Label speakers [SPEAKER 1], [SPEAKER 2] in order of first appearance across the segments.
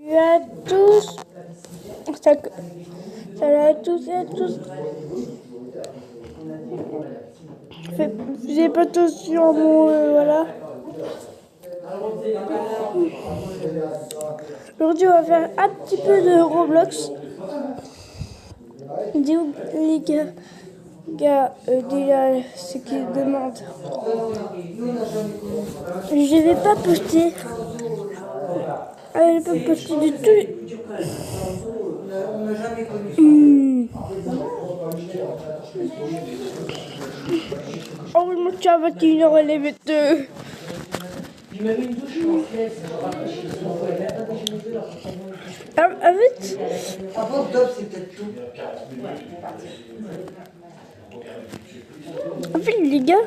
[SPEAKER 1] Salut à tous. Salut à tous et à tous. J'ai pas attention à mon voilà. Aujourd'hui on va faire un petit peu de Roblox. Dis-vous les gars, déjà ce qu'ils demandent. Je vais pas poster. Je vais pas poster du tout. Oh oui, mon chat va finir à les mettre. En fait, les gars,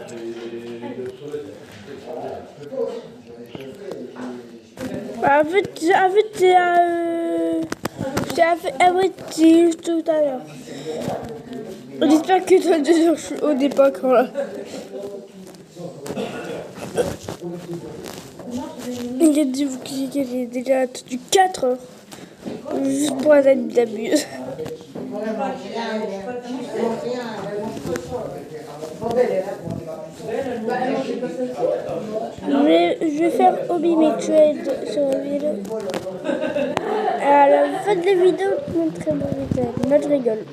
[SPEAKER 1] c'est juste tout à l'heure. J'espère que tu as 2 heures au départ quand là. Il a dit que j'ai déjà attendu 4 heures. Juste pour la d'abus. Je vais faire hobby make trade sur la vidéo. À la fin de la vidéo, je montrerai mon vidéo. Non, je rigole.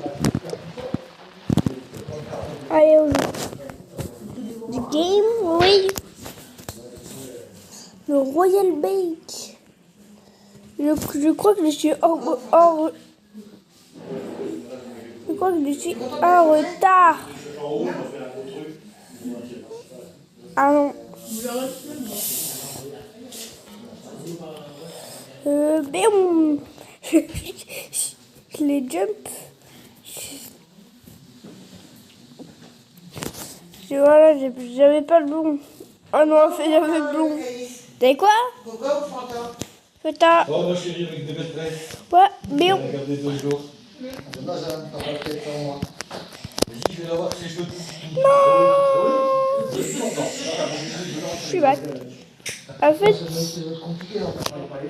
[SPEAKER 1] Allez, on joue. The game, oui. Le Royal Bake. Je crois que je suis je crois que je suis en retard. Ah non. Bam. Je les jump. Voilà, j'avais pas le bon. Oh non, j'avais le bon. T'as quoi? Feta.
[SPEAKER 2] Oh, moi chérie, avec des maîtresses.
[SPEAKER 1] Ouais, bien.
[SPEAKER 2] Regardez 2 jours. Dommage, hein, t'as pas fait pour moi. Vas-y, je vais la voir si je te touche.
[SPEAKER 1] Non. Je suis back. En fait,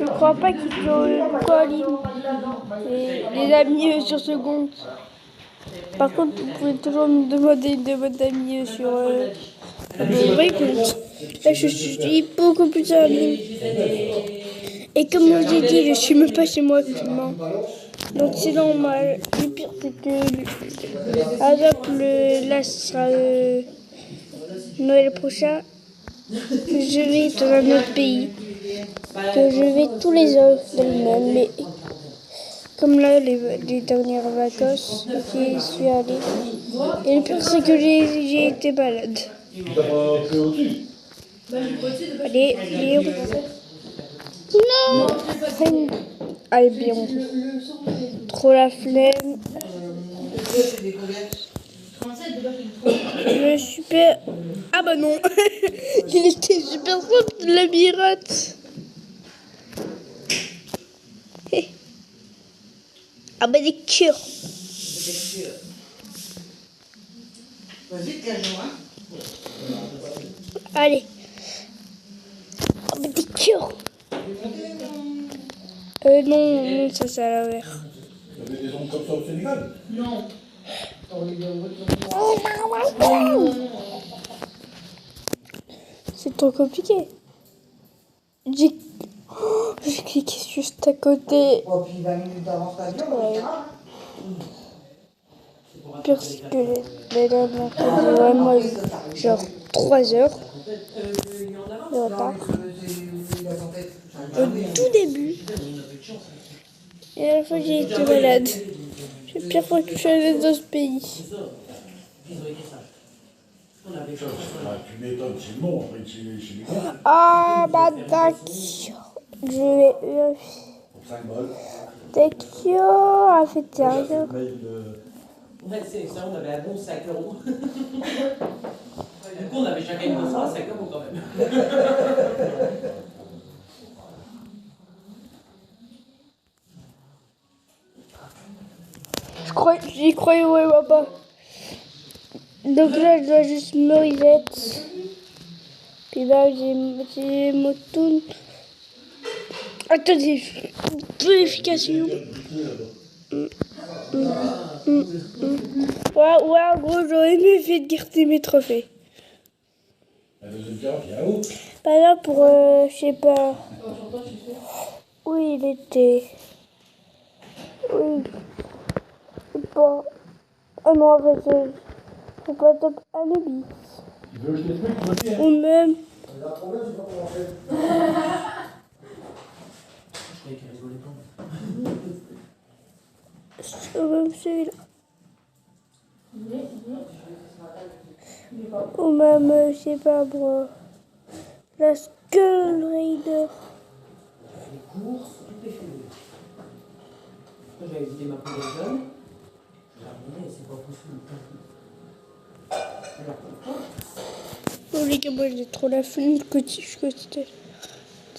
[SPEAKER 1] je crois pas qu'ils ont quoi en ligne. Les amis sur ce compte. Par contre, vous pouvez toujours me demander une demande d'amis sur mon vrai compte. Là, je suis beaucoup plus en ligne. Et comme je vous ai dit, je suis même pas chez moi actuellement. Donc c'est normal. Le pire, c'est que par exemple, là, ce sera Noël prochain. Je vais dans un autre pays. Que je vais tous les ans dans le monde. Mais comme là, les dernières vacances, j'y suis allée. Et le pire, c'est que j'ai été malade. Allez, Léon. Non. Allez, bien. Trop la flemme. Le super... Ah bah non. Il était super simple, le labyrinthe. Ah bah des cures.
[SPEAKER 3] Vas-y, cache-moi.
[SPEAKER 1] Allez. Ah bah des cures. Non, ça a l'air.
[SPEAKER 2] Vous avez des ongles comme ça au Sénégal?
[SPEAKER 3] Non.
[SPEAKER 1] C'est trop compliqué. J'ai cliqué juste à côté.
[SPEAKER 3] Oh, puis 20 minutes d'avance l'avion,
[SPEAKER 1] Ouais. Pire, c'est que les dernières fois, j'ai vraiment eu genre 3 heures de retard. Au tout début. Et à la fois, j'ai été malade. C'est la pire fois que je suis allée dans ce pays.
[SPEAKER 2] Tu m'étonnes, c'est bon, après chez les gars.
[SPEAKER 1] Ah bah d'accord. Je vais...
[SPEAKER 2] Pour 5 balles.
[SPEAKER 1] D'accord, a fait sérieux.
[SPEAKER 4] Ouais, c'est ça, on avait un bon 5 euros. Du coup, on avait chacun une boisson à 5 euros quand même.
[SPEAKER 1] J'y croyais vraiment pas. Donc là, je dois juste me reset. Puis là, j'ai Motoon. Attendez, vérification. Ouais, en gros, j'aurais aimé fait de garder mes trophées.
[SPEAKER 2] La deuxième carte, il y a où?
[SPEAKER 1] Pas là pour, je sais pas. Où il était. Oui. Bon. Ah non, en fait, c'est pas top Anubis.
[SPEAKER 2] Tu veux que je t'explique, tu me dis, hein?
[SPEAKER 1] Ou même.
[SPEAKER 2] Il y a un problème, je sais pas comment faire.
[SPEAKER 1] Ou même celui-là. Ou même, je sais pas, moi. La Skull Raider.
[SPEAKER 4] Les courses, tout est fini. J'avais évité ma poule jaune. Mais c'est pas possible.
[SPEAKER 1] Oh les gars, moi j'ai trop la flemme que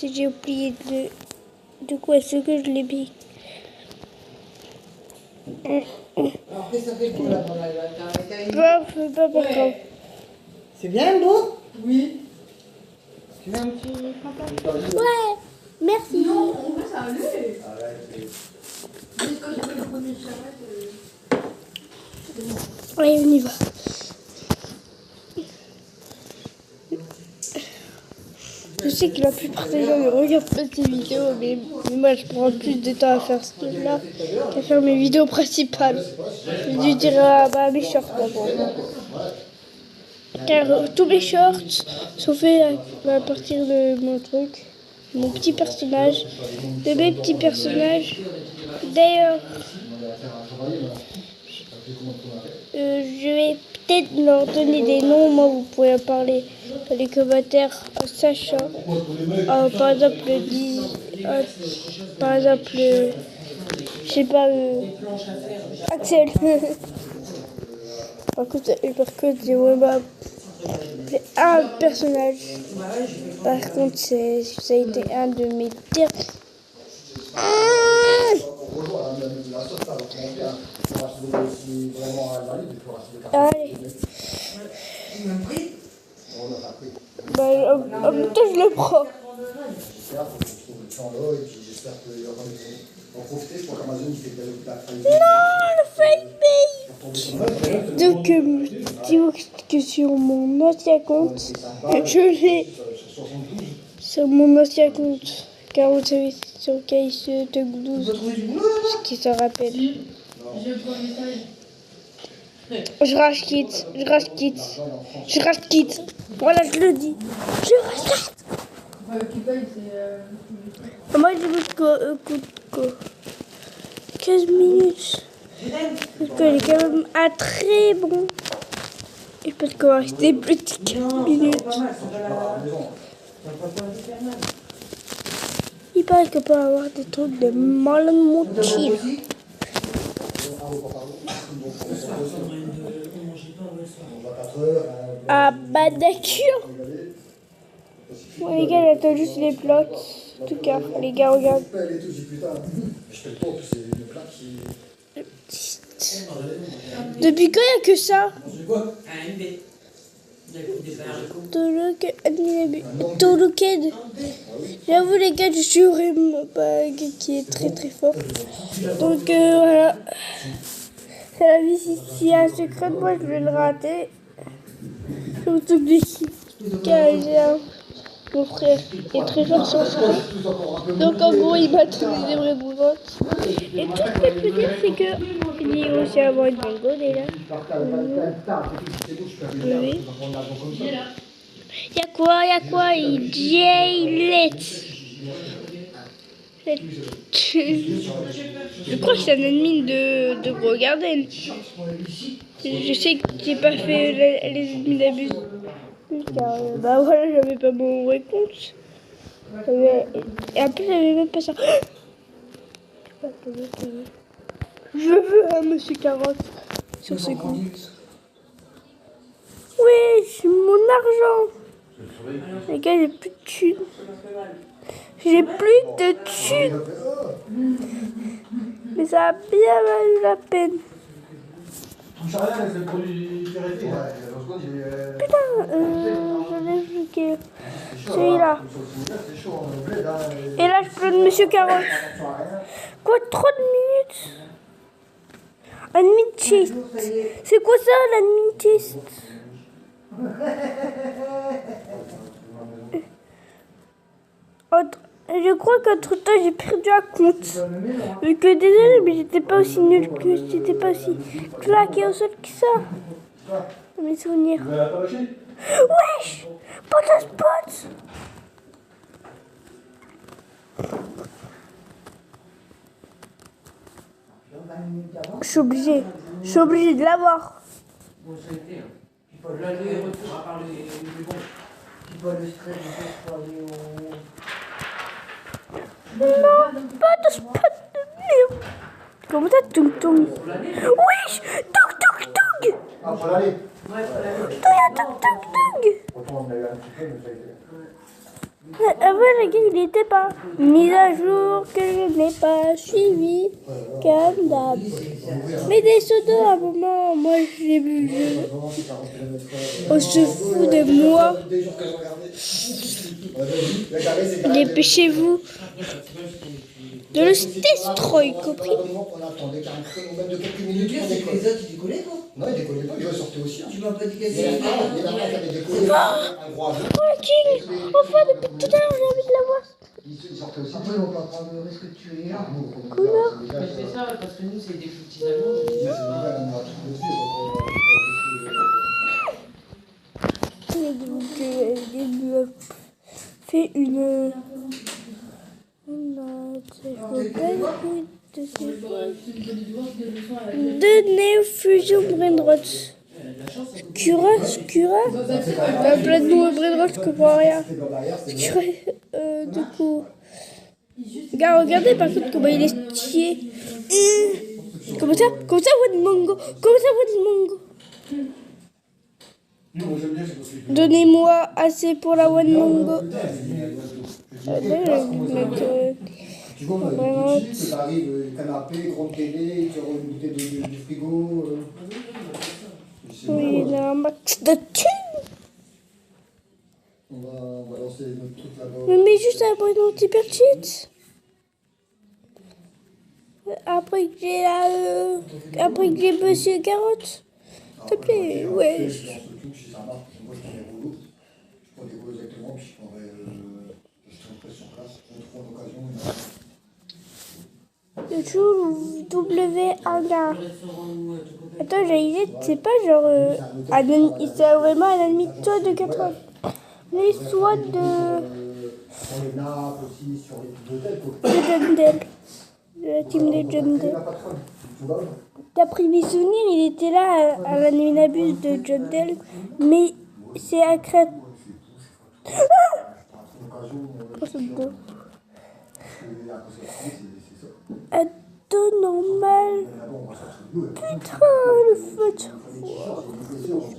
[SPEAKER 1] j'ai oublié de quoi est-ce que je l'ai mis.
[SPEAKER 3] Alors, qu'est-ce que ça fait pour la bonne
[SPEAKER 1] Pas par contre.
[SPEAKER 3] C'est bien, beau?
[SPEAKER 4] Oui.
[SPEAKER 3] Tu veux un petit papa?
[SPEAKER 1] Ouais, merci.
[SPEAKER 5] Non, on veut ça aller.
[SPEAKER 2] Arrête.
[SPEAKER 5] Mais quand j'ai fait le premier charrette,
[SPEAKER 1] Allez, on y va. Je sais que la plupart des gens ne regardent pas ces vidéos, mais moi je prends plus de temps à faire ce truc-là qu'à faire mes vidéos principales. Je dû dire à mes shorts d'abord. Car tous mes shorts sont faits à partir de mon truc, mon petit personnage, de mes petits personnages. D'ailleurs, je vais peut-être leur donner des noms, moi vous pouvez en parler dans les commentaires en sachant. Par exemple, je sais pas, Axel. Par contre, j'ai vraiment un personnage. Par contre, ça a été un de mes derniers. Allez.
[SPEAKER 3] Tu m'as pris?
[SPEAKER 1] Bah, en même temps, je le prends.
[SPEAKER 2] J'espère qu'il faut trouver le temps là, et puis j'espère qu'il y aura en profiter. Je crois qu'Amazon il fait de la
[SPEAKER 1] Non, le Friday. Donc, dis-moi que sur mon ancien compte, je l'ai sur mon ancien compte. Car vous savez, sur Case Tug 12, ce qui se rappelle.
[SPEAKER 5] j'ai le premier message.
[SPEAKER 1] Je rage quitte. Voilà, je le dis. Je rachète.
[SPEAKER 5] Qui paye, c'est.
[SPEAKER 1] Moi, j'ai beaucoup de 15 minutes. Parce qu'il est quand même un très bon. Et parce qu'on va rester plus de 15 minutes. Il paraît qu'on peut avoir des trucs de malin motif. Ah bah d'accord. Bon les gars, il attend juste les plots. En tout cas, les gars, regardent. Depuis quand il n'y a que ça? Toloked. J'avoue les gars, je suis vraiment pas un gars qui est très très fort. Donc voilà. C'est la vie, s'il y a un secret, moi je vais le rater. Surtout car mon frère est très fort sur ça. Donc en gros, il m'a donné des vraies boulettes. Et tout ce que je peux dire, c'est que il y a aussi avoir une bonne déjà. Oui. Y'a quoi? Il Je crois que c'est un ennemi de Gros Garden. Je sais que j'ai pas fait les ennemis d'abus. Car bah voilà, j'avais pas mon vrai compte. Et en plus, j'avais même pas ça. Je veux un monsieur carotte sur ce compte. Oui, c'est mon argent. Les gars, j'ai plus de thunes. J'ai plus de thunes. Mais ça a bien valu la peine. Putain, j'en ai vu que... Celui-là.
[SPEAKER 2] C'est chaud, on est au bled, hein.
[SPEAKER 1] Et là, je peux de Monsieur Carotte.
[SPEAKER 2] Attention à rien.
[SPEAKER 1] Quoi, 30 minutes? Admin chest. C'est quoi ça, l'admin chest? Je crois qu'entre temps, j'ai perdu un compte. Vu que désolé, mais j'étais pas aussi nul que j'étais pas aussi claqué au sol que ça. Dans mes souvenirs.
[SPEAKER 2] Vous l'avez pas lâché?
[SPEAKER 1] Wesh! Pote spot! Je suis obligé de l'avoir.
[SPEAKER 4] Bon, ça a été. L'aller-retour à part les bons.
[SPEAKER 3] Puis pas le stress, pour aller au...
[SPEAKER 1] Non, pas de spot de merde. Comment ça, tung tung? Wesh! Tung tung tung!
[SPEAKER 2] Ah, faut l'aller.
[SPEAKER 1] Tung tung tung!
[SPEAKER 2] Pourtant, on a eu un petit peu, mais ça a été.
[SPEAKER 1] Avant, le gars, il était pas. Mise à jour que je n'ai pas suivi. Comme d'hab. Mais des pseudos, à un moment, moi, je l'ai vu. On se fout de moi. Dépêchez-vous. De le destroy, compris?
[SPEAKER 2] On attendait qu'un créneau même de quelques minutes pour
[SPEAKER 3] C'est que
[SPEAKER 2] décoller.
[SPEAKER 3] les autres, ils décollaient, quoi.
[SPEAKER 2] Non, ils décollaient pas, ils sortaient aussi. Hein.
[SPEAKER 3] Tu m'as pas dit
[SPEAKER 2] Il
[SPEAKER 3] qu'elle
[SPEAKER 2] y en a
[SPEAKER 3] était...
[SPEAKER 2] un, il y en a un qui avait décollé, un gros avion.
[SPEAKER 1] Oh, le king! Enfin, depuis tout à l'heure, j'ai envie de l'avoir.
[SPEAKER 2] Il sortait aussi.
[SPEAKER 3] Après, on va prendre le risque de tuer là.
[SPEAKER 4] Mais c'est ça, parce que nous, c'est des petits avions.
[SPEAKER 1] Il fait une... De Néo-Fusion Brainrot. Skura plein de mots Brainrot, je comprends rien. Skura, du coup... Regarde, regardez par contre comment il est stylé. Comment ça, One Mongo? Comment ça, One Mongo? Donnez-moi assez pour la One Mongo.
[SPEAKER 2] Tu vois, le petit, ça arrive, canapé, grande télé, tu auras une bouteille du frigo.
[SPEAKER 1] Oui, il a un max de thunes.
[SPEAKER 2] On va lancer notre truc là-bas.
[SPEAKER 1] Mais mets juste après mon petit cheat. Après que j'ai la... Après que j'ai Monsieur Carotte. S'il te plaît, ouais.
[SPEAKER 2] Je lance le truc, si ça marche, moi je prends les rouleaux. Je prends des rouleaux exactement, puis je prendrai... je traînerai sur place. Je trouve l'occasion.
[SPEAKER 1] Le jour W hangar. Attends, j'ai une idée, c'est pas genre... c'est vraiment un ennemi de toi de 80. Mais soit de...
[SPEAKER 2] Sur les nappes aussi, sur les hôtels, quoi.
[SPEAKER 1] de Jundel. De la team de Jundel.
[SPEAKER 2] La patronne, tu vois.
[SPEAKER 1] D'après mes souvenirs, il était là à l'animinabus de Jundel. Mais c'est à Crête. Ado normal. Putain, le feu.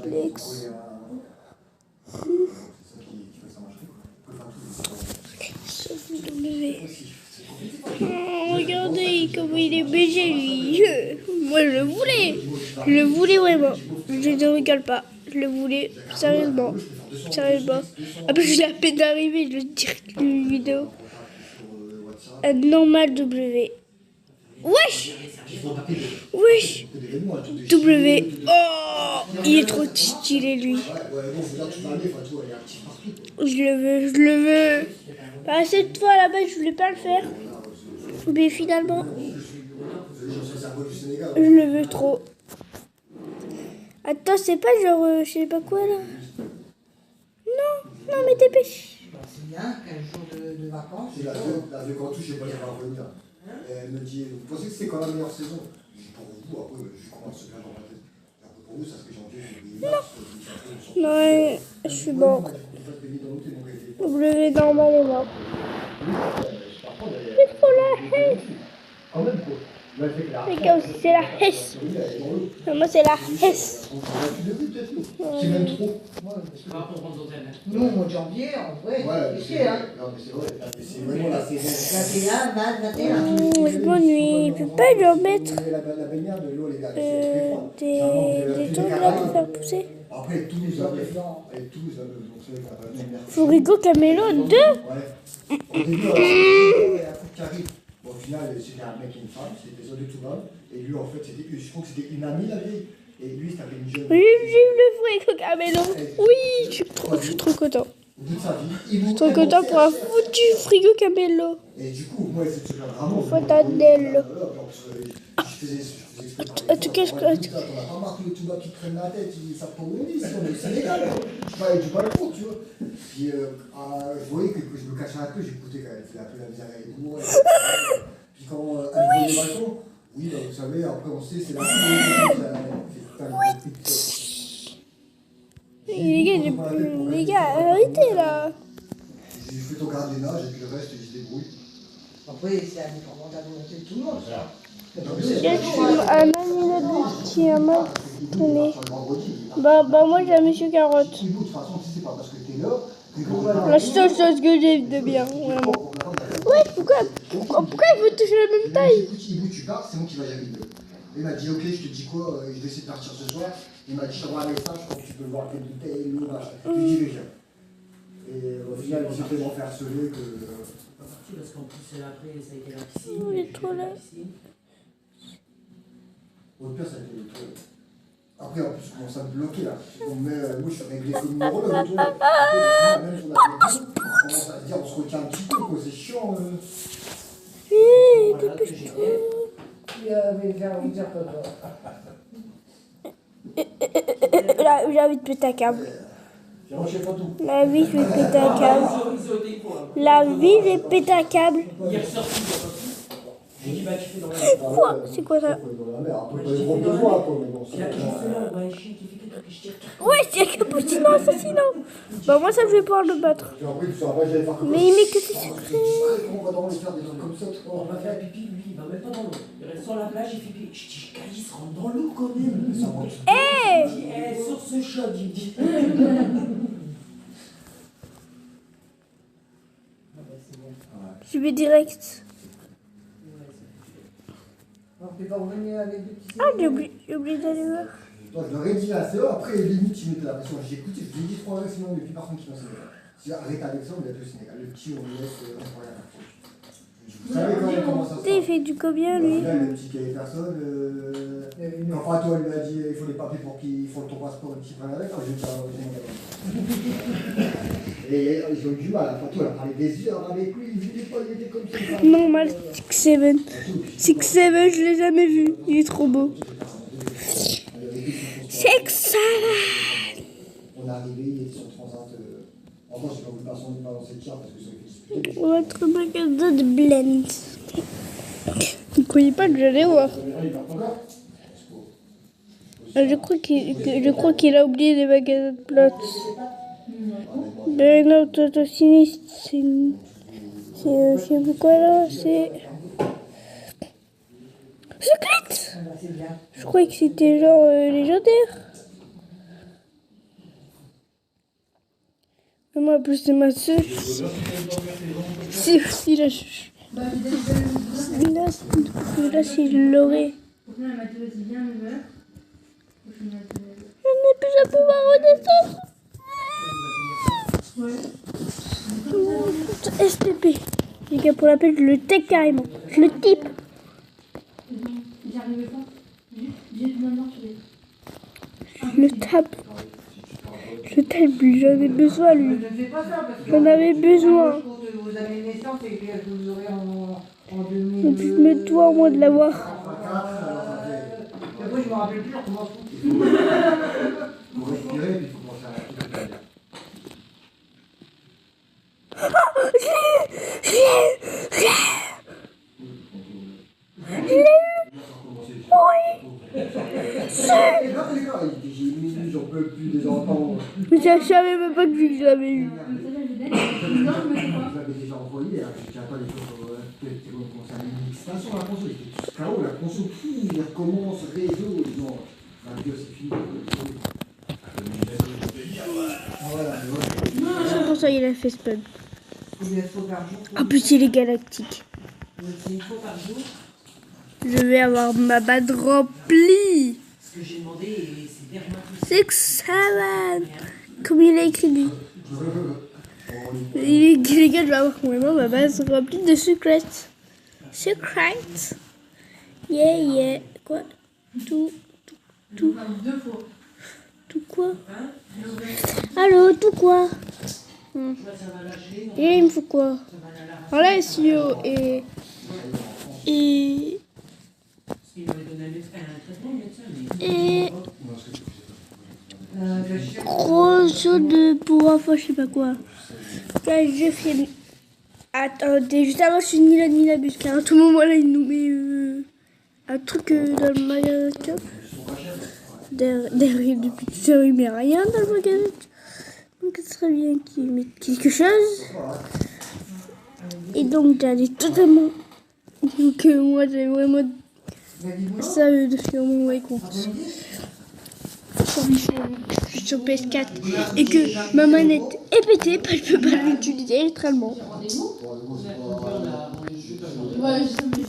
[SPEAKER 1] Flex. Regardez comment il est BG lui. Moi je le voulais. Je le voulais vraiment. Je ne rigole pas. Je le voulais sérieusement. Sérieusement. Après je l'ai à peine d'arriver, je le direct une vidéo. Normal W. Wesh. Wesh. W. Oh, il est trop stylé lui. Je le veux. Bah, cette fois là-bas, je voulais pas le faire. Mais finalement, je le veux trop. Attends, c'est pas genre, je sais pas quoi là. Non, mais dépêche.
[SPEAKER 3] C'est bien, 15 jours de vacances.
[SPEAKER 2] C'est la vieux Cantou, je sais pas si elle va revenir. Elle me dit, vous pensez que c'est quand la meilleure saison? Je dis pour vous, après, je commence bien dans ma tête. Après pour vous, ça serait janvier,
[SPEAKER 1] Non, je suis mort. W normal est mort. C'est trop la haine.
[SPEAKER 2] Quand même, quoi.
[SPEAKER 1] Les gars, c'est la hesse. Non, moi, c'est la hesse.
[SPEAKER 2] C'est même trop.
[SPEAKER 3] Nous, au mois de janvier, en vrai,
[SPEAKER 2] Ouais,
[SPEAKER 3] c'est hein.
[SPEAKER 2] non, mais c'est vrai. C'est vraiment la saison.
[SPEAKER 3] 21, 21.
[SPEAKER 1] Je m'ennuie. Je peux pas leur mettre
[SPEAKER 2] La baignade, l'eau, les gars, c'est très froid.
[SPEAKER 1] des trucs là pour faire pousser.
[SPEAKER 2] Ah Après, Toulouse, la meuf. Et Toulouse, la meuf. Donc, c'est vrai qu'elle a pas
[SPEAKER 1] Frigo Camelo 2.
[SPEAKER 2] Ouais. Au début, il y a un couple qui arrive. Bon, au final, c'était un mec et une femme, c'était des autres de tout le monde. Et lui, en fait, je crois que c'était une amie, la vieille. Et lui, c'était une jeune.
[SPEAKER 1] Oui, j'ai eu le Frigo Camelo. Oui, je suis trop content.
[SPEAKER 2] Au bout de sa vie, il
[SPEAKER 1] Je suis trop content pour un foutu Frigo Camelo.
[SPEAKER 2] Et du coup, moi, c'est super vraiment.
[SPEAKER 1] Fontanelle.
[SPEAKER 2] Je faisais
[SPEAKER 1] En tout cas, je crois.
[SPEAKER 2] on n'a pas marqué le tout bas qui traîne la tête, ça pour nous, ici, on est au Sénégal. Je parlais du balcon, tu vois. Puis, je voyais que je me cachais un peu, j'écoutais quand elle faisait un peu la misère avec moi. Puis, quand elle voyait le balcon, oui, bah, vous savez, après, on sait, c'est la
[SPEAKER 1] Les gars, arrêtez là.
[SPEAKER 2] J'ai fait ton gardiennage et puis le reste, il se débrouille.
[SPEAKER 3] Après, c'est indépendant de la volonté de tout le monde, ça.
[SPEAKER 1] Je suis un ami qui a mal tourné. Bah, moi j'ai un monsieur carotte.
[SPEAKER 2] De toute façon, si c'est pas parce que t'es là,
[SPEAKER 1] La seule chose que j'ai de bien, vraiment. Ouais, pourquoi il veut toucher la même taille?
[SPEAKER 2] Écoute, Ibu, tu pars, c'est moi qui va gérer le. Il m'a dit, ok, je te dis quoi, je vais essayer de partir ce soir. Il m'a dit, je t'envoie un message, je crois que tu peux voir tes bouteilles, l'eau, machin. Je lui dis, viens. Et au final, il s'est tellement fait harceler que.
[SPEAKER 4] Pas parti parce qu'en plus, après, ça a été la piscine.
[SPEAKER 1] Il est trop là.
[SPEAKER 2] Au pire, ça a été le toit. Après, en plus, je commence à me bloquer là. Moi, je suis réglé comme une rôle avec toi. Après, même sur la télévision, on commence à se dire, on se retient un petit peu, quoi. C'est chiant.
[SPEAKER 1] Dépêche-toi.
[SPEAKER 3] Il avait vers 8h comme ça.
[SPEAKER 1] Là, j'ai envie de péter un câble.
[SPEAKER 2] J'ai recherché pas tout.
[SPEAKER 1] La vie, je vais péter un câble.
[SPEAKER 4] Ils ont été quoi?
[SPEAKER 1] La vie, je vais péter un câble.
[SPEAKER 4] Il est ressorti, il a pas pu. J'ai dit, bah, tu fais dans la
[SPEAKER 1] Quoi? C'est quoi ça?
[SPEAKER 2] Dans la mer, un peu pas les gros besoins, quoi. Mais bon,
[SPEAKER 4] Il y a qui fait là? Ouais, chien qui fait quelque chose.
[SPEAKER 1] Ouais, c'est un cappuccino assassinant. Bah, moi, ça, je vais pouvoir le battre.
[SPEAKER 2] Puis après, tu sais, après, j'allais faire comme
[SPEAKER 1] Mais il met que des secrets.
[SPEAKER 2] On va dans les faire des trucs comme ça, tu
[SPEAKER 4] On
[SPEAKER 2] vois.
[SPEAKER 4] va faire pipi, lui, il va même pas dans l'eau. Il reste sur la plage, il fait pipi. Je dis, Calice, rentre dans l'eau quand même.
[SPEAKER 1] Hé!
[SPEAKER 4] Il dit, sur ce shot, il me dit.
[SPEAKER 1] Je vais direct.
[SPEAKER 3] On peut pas revenir avec des petits.
[SPEAKER 1] Ah, j'ai oublié d'aller voir.
[SPEAKER 2] Toi, je leur ai dit là, c'est eux, après, limite, ils mettaient la pression. J'ai écouté, je lui ai dit 3 heures, sinon, il n'y a plus personne qui pense Sénégal. Si arrête avec ça, on est au Sénégal. Le petit, on le laisse, on ne rien faire. Vous savez quand même comment ça se
[SPEAKER 1] Il
[SPEAKER 2] passe.
[SPEAKER 1] fait du combien, lui?
[SPEAKER 2] Là, le petit qui avait personne, quand Fatou lui a dit il faut les papiers pour qu'il faut ton passeport et qu'il prenne avec, je vais dire au Sénégal. Et ils ont eu du mal, Fatou, elle a parlé des heures avec lui, il était comme ça.
[SPEAKER 1] Normal, 6-7. 6-7, je l'ai jamais vu. Il est trop beau. 6-7.
[SPEAKER 2] On est arrivé, il était sur Transat. Encore, j'ai pas voulu passer dans cette tire parce que ça avait fait discuter.
[SPEAKER 1] On va être magasin de blend. Vous ne croyez pas que j'allais voir? Je crois qu'il a oublié les magasins de plots. Ben non, sinistre, c'est quoi là? C'est secrète. Je croyais que c'était genre légendaire. Mais moi, en plus, c'est ma soeur. Si, là, là, si je l'aurais.
[SPEAKER 5] Au final, elle m'a dit, vas-y, viens à 9h. Au final,
[SPEAKER 1] Je n'ai plus à pouvoir redescendre. STP. Les gars, pour la peine, je le tag carrément. Je le type.
[SPEAKER 5] J'y arrivais pas. J'ai tout maintenant sur les.
[SPEAKER 1] Je le tape. Je tape, j'en ai besoin, lui.
[SPEAKER 3] Ne fais pas ça parce que.
[SPEAKER 1] J'en avais besoin.
[SPEAKER 3] Le jour de vos années de naissance et que vous aurez en
[SPEAKER 1] Et
[SPEAKER 3] 2000.
[SPEAKER 1] puis, je me dois au moins de l'avoir.
[SPEAKER 3] Après, je me rappelle plus, je m'en fous.
[SPEAKER 2] Pour respirer, puis il faut commencer à respirer. J'en peux plus des enfants.
[SPEAKER 1] Je savais même pas que je l'avais eu.
[SPEAKER 2] Je l'avais déjà envoyé, je tiens pas les choses concernant l'administration, la console, j'étais tout KO, la console, il recommence, réseau, non, la vidéo c'est fini.
[SPEAKER 1] C'est pour ça qu'il a fait spawn.
[SPEAKER 3] Combien de fois par jour?
[SPEAKER 1] En plus, il est galactique.
[SPEAKER 3] C'est une fois par jour.
[SPEAKER 1] Je vais avoir ma bad remplie.
[SPEAKER 4] que j'ai demandé et c'est dermatologique.
[SPEAKER 1] 6, 7. Comme il a écrit lui. Les gars, je vais avoir complètement ma base remplie de secrets. Secrets. Yeah, yeah. Quoi? Tout.
[SPEAKER 5] Deux fois.
[SPEAKER 1] Tout quoi? Allô, tout quoi?
[SPEAKER 4] Ça va lâcher, non?
[SPEAKER 1] Et il me faut quoi?
[SPEAKER 4] Ça va la
[SPEAKER 1] Alors là, SEO et
[SPEAKER 4] Parce qu'il m'avait donné un traitement, le médecin, mais...
[SPEAKER 1] et gros saut de pour enfin je sais pas quoi. Là, je fais. Attendez, juste avant, je suis ni là ni la bus car à tout moment là, il nous met un truc dans le magasin. Derrière, depuis tout à l'heure, il met rien dans le magasin. Donc, ce serait bien qu'il mette quelque chose. Et donc, j'allais totalement. Donc, moi, j'avais vraiment ça sur mon écoute. Je suis sur PS4 et que ma manette est pétée, je peux pas l'utiliser littéralement.
[SPEAKER 5] Ouais, je sais, mais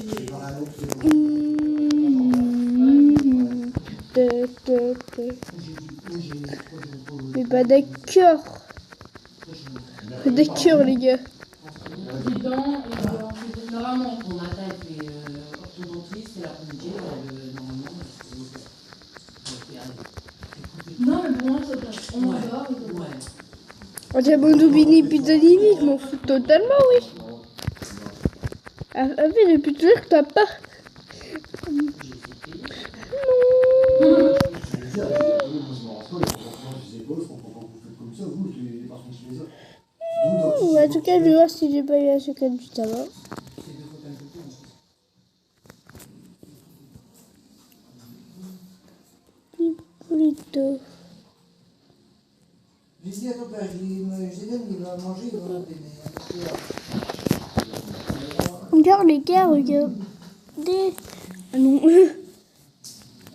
[SPEAKER 1] Mais pas d'accord. Pas d'accord, les gars.
[SPEAKER 5] les dents, normalement.
[SPEAKER 4] On attaque les orthodontistes et l'après-midi, normalement,
[SPEAKER 5] Non, mais pour moi, ça passe. On endort.
[SPEAKER 4] ouais.
[SPEAKER 1] On dirait mon Doubini Pizzolini, je m'en fous totalement, oui. Ah, mais depuis toujours que t'as pas. En tout cas, je vais voir si j'ai pas eu un secret juste avant. Plutôt.
[SPEAKER 3] J'ai dit à ton père, il va manger, il va manger.
[SPEAKER 1] Regarde les gars, regardez. Ah non.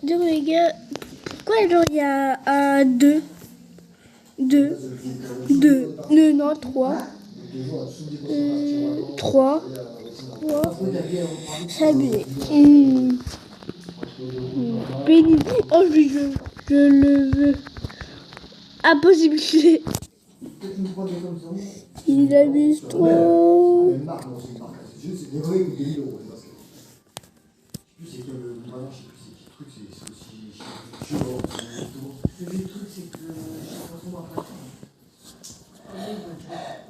[SPEAKER 1] Regarde les gars. Pourquoi genre il y a un 2 non 3 3 c'est abusé. Pénible. Oh je le veux. Impossible. Il abuse trop.
[SPEAKER 2] C'est des vrais ou des 1000 euros, parce que je sais plus c'est quel maintenant je sais plus c'est quel truc, c'est aussi
[SPEAKER 3] Le truc, c'est que je sais pas trop après.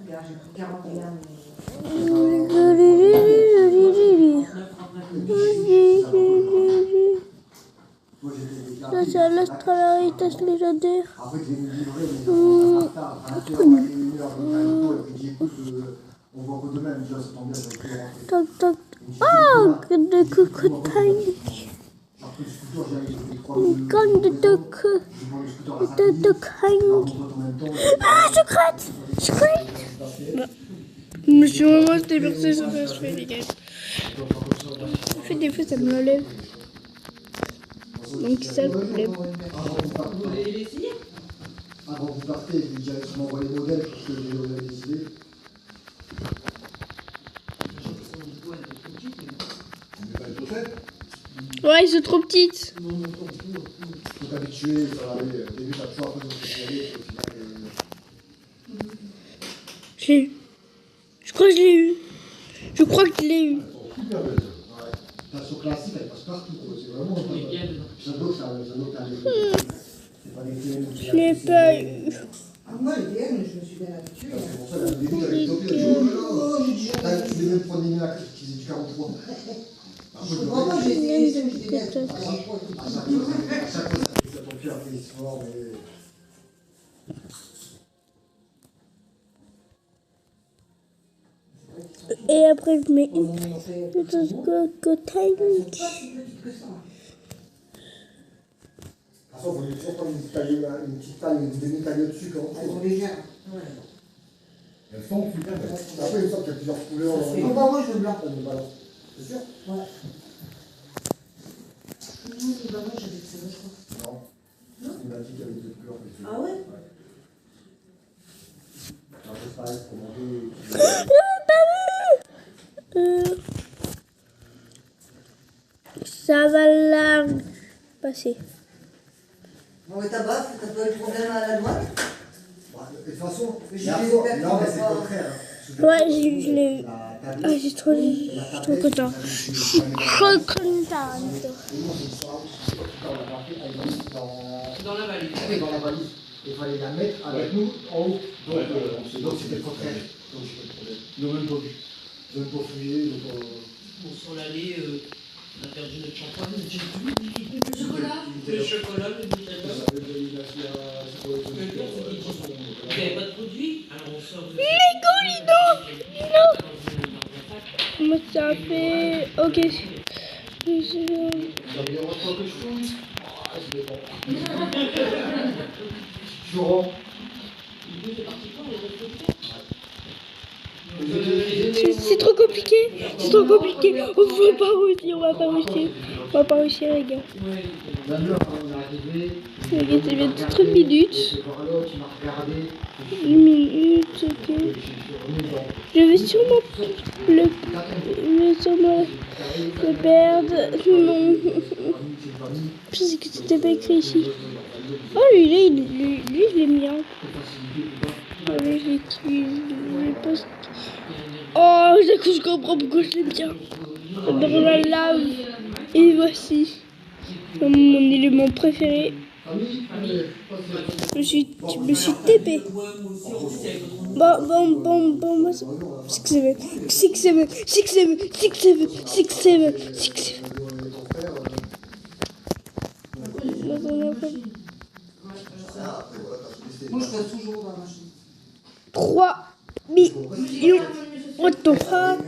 [SPEAKER 3] Regarde, j'ai pris 41,
[SPEAKER 1] Ça c'est l'Astralaritas légendaire.
[SPEAKER 2] après tu les livrer, mais après une heure, et puis écoute, on voit que demain, déjà ça tombe bien, ça va plus
[SPEAKER 1] Toc toc. Oh, de cocotaille. Gang de toc. De toc. Ah, secret. Je suis vraiment déversée sur ce fait, les gars. En fait, des fois, ça me l'enlève. Donc, c'est ça le problème.
[SPEAKER 4] Vous allez l'essayer?
[SPEAKER 2] Avant que vous partez, je lui dirais que je m'envoie les modèles parce que j'ai décidé.
[SPEAKER 1] Ouais, ils sont trop petites.
[SPEAKER 2] Faut t'habituer, ça va aller. Au début, t'as le choix, après, faut y aller.
[SPEAKER 1] Je l'ai eu. Je crois que je l'ai eu. Je crois que je l'ai eu.
[SPEAKER 2] Super belle. Ouais. Version classique, elle passe partout. C'est vraiment. J'adore ça, c'est pas des TN.
[SPEAKER 1] Je l'ai pas eu.
[SPEAKER 3] moi, les DM, je me suis bien habituée.
[SPEAKER 2] C'est pour ça qu'au début, j'avais topé. Tu devais me prendre des miracles qui faisaient du 43.
[SPEAKER 3] Je comprends pas, j'ai essayé, mais j'étais bien.
[SPEAKER 2] À chaque fois, ça tombe pire, après, il se mord, mais.
[SPEAKER 1] Et après, je mets
[SPEAKER 3] On en fait.
[SPEAKER 1] une petite cocotaille.
[SPEAKER 3] Pas si petite que ça.
[SPEAKER 2] De toute façon, il vaut mieux toujours prendre une petite taille, une demi-taille au-dessus quand
[SPEAKER 3] Elles
[SPEAKER 2] on
[SPEAKER 3] sont légères.
[SPEAKER 2] Elles sont super belles. Après, il me semble qu'il y a plusieurs couleurs.
[SPEAKER 3] Non, pas moi, je veux blanc.
[SPEAKER 2] Ça nous balance. C'est sûr?
[SPEAKER 3] Ouais. Non, bah moi, j'avais que ça, je crois.
[SPEAKER 2] Non. Il m'a dit qu'il y avait deux couleurs.
[SPEAKER 3] Ah ouais?
[SPEAKER 2] Un peu pareil pour manger.
[SPEAKER 1] Ça va là passer.
[SPEAKER 6] Bon, et ta baffe, t'as pas eu de problème à la douane?
[SPEAKER 2] De toute façon,
[SPEAKER 6] J'ai
[SPEAKER 2] la
[SPEAKER 6] des
[SPEAKER 2] fois,
[SPEAKER 6] pertes,
[SPEAKER 2] non, mais
[SPEAKER 6] on
[SPEAKER 2] c'est
[SPEAKER 6] va
[SPEAKER 2] le
[SPEAKER 6] pas-
[SPEAKER 2] contraire.
[SPEAKER 1] Ouais, je l'ai. Ah, je suis trop content. Je suis trop contente.
[SPEAKER 4] Dans la valise.
[SPEAKER 2] Dans la valise. Il fallait la mettre avec nous en haut. Donc c'était le contraire. Donc j'ai pas de problème. Ils n'ont même pas vu. Ils n'ont même pas fouillé.
[SPEAKER 4] Bon, sur l'allée, on a perdu notre champagne, mais j'ai tout.
[SPEAKER 5] Le chocolat.
[SPEAKER 4] Le chocolat, le Nutella. Le pire, c'est qu'ils disent, vous n'avez pas de produit? Alors on sort de...
[SPEAKER 1] Moi, ça fait. Ok. C'est trop compliqué. C'est trop compliqué. On va pas réussir. On va pas réussir. On va pas réussir, les gars. Les gars, ça vient de 30 minutes. Une minute, ok. Je vais sûrement le perdre. Non. Je sais que c'était pas écrit ici. Oh, lui, je l'aime bien. Oh, lui, je l'ai pas. Oh, je comprends pourquoi je l'aime bien. Dans la lave. Et voici mon élément préféré. Je me suis TP. Bon, moi, 6-7.
[SPEAKER 6] Moi, je reste toujours dans la machine.
[SPEAKER 1] 3 millions. What the fuck?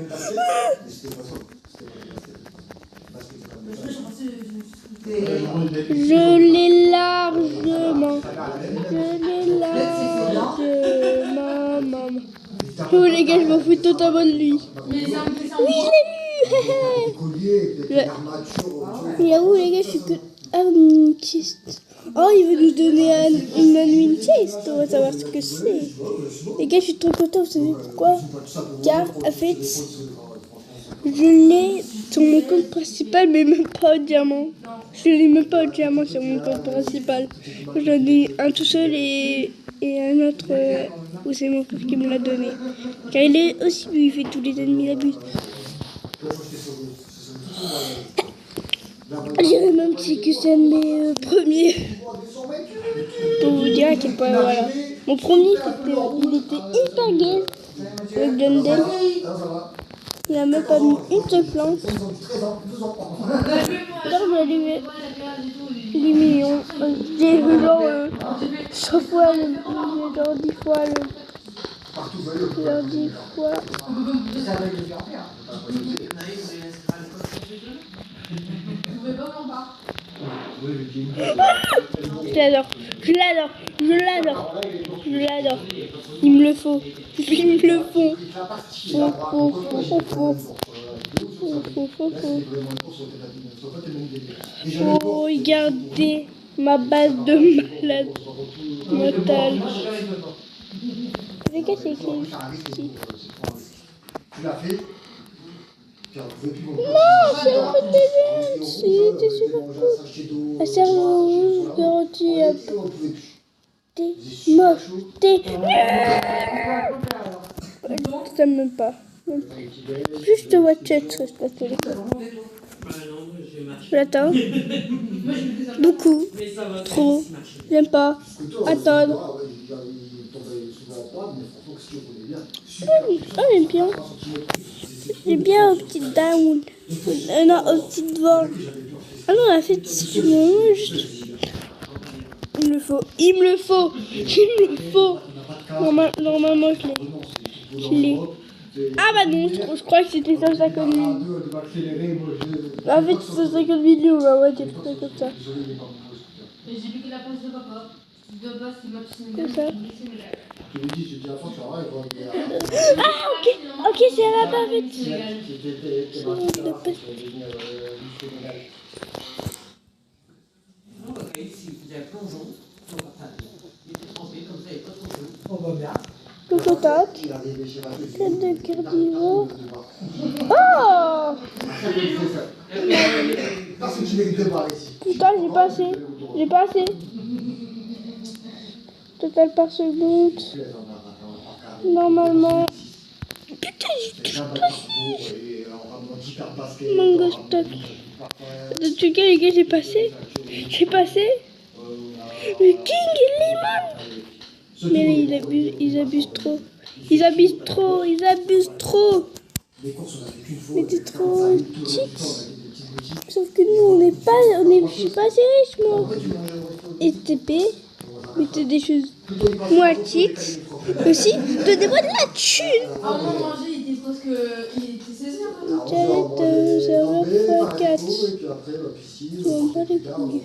[SPEAKER 1] Je l'ai largement. Maman. Oh les gars, je m'en fous totalement de lui.
[SPEAKER 5] Mais c'est un peu
[SPEAKER 1] Oui, je l'ai eu. Mais où les gars, je suis que autiste. Oh, il veut nous donner une annual chest. On va savoir ce que c'est. Les gars, je suis trop content. Vous savez pourquoi? Car, en fait, je l'ai sur mon compte principal, mais même pas au diamant. Je l'ai même pas au diamant sur mon compte principal. J'en ai un tout seul et un autre où c'est mon frère qui me l'a donné. Car il est aussi lui, il fait tous les ennemis d'abus. J'irais même si que c'est un de mes premiers. Pour vous dire à quel point, voilà. Mon premier, il était hyper gay. Le Gundel. Il a même pas mis une seule plante. Regarde, il est mignon. J'ai genre 100 fois genre 10 fois genre 10 fois. Je l'adore, je l'adore, je l'adore, je l'adore. Il me le faut, il me le faut. Oh, regardez ma base de malade mentale. Regarde, c'est écrit ici.
[SPEAKER 2] Tu l'as fait.
[SPEAKER 1] Non, c'est un peu de t'es super cool. Un cerveau garanti à t'es moche, t'es ça m'aime pas. Juste watch it, je passe tous les fois. J'attends. Beaucoup. Trop. J'aime pas. Attendre. Oh, j'aime bien. J'aime bien aux petites down. Non, aux petites vol. Ah non, en fait, c'est juste... Il me le faut. Il me le faut. Il me le faut. Normalement, je l'ai. Ah bah non, je crois que c'était 150 000. En fait, 150 millions, bah ouais, j'ai pris comme ça.
[SPEAKER 5] Et j'ai piqué la place de papa. De base, c'est ma piscine.
[SPEAKER 1] Comme ça.
[SPEAKER 2] Ah,
[SPEAKER 1] ok, c'est à la bas, en fait. Tout contente. Tête de carnivore. Oh! Putain, j'ai pas assez. total par seconde. Normalement. Putain, j'ai Mango stock. En tout cas, les gars, j'ai passé. Le King et Lemon. Mais là, ils abusent trop. Ils abusent trop. Mais t'es trop chic. Sauf que nous, je suis pas assez riche, moi. STP, mais t'as des choses moins chic. Aussi, donnez-moi de la thune.
[SPEAKER 5] Avant de manger, il était presque. Il était 16h.
[SPEAKER 1] J'allais serveur x4. Tu vas me pas les couilles.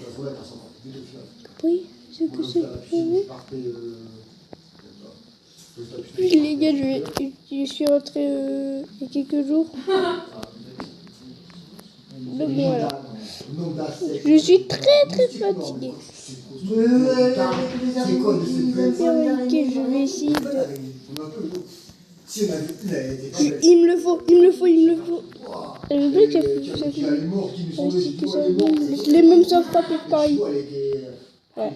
[SPEAKER 1] Oui, c'est que c'est pour vous. Les gars, je suis rentrée il y a quelques jours. Donc voilà. Je suis très fatiguée. Ok, je vais essayer de... Il me le faut. Elle veut que ça les mêmes savent pas faire pareil. Ouais.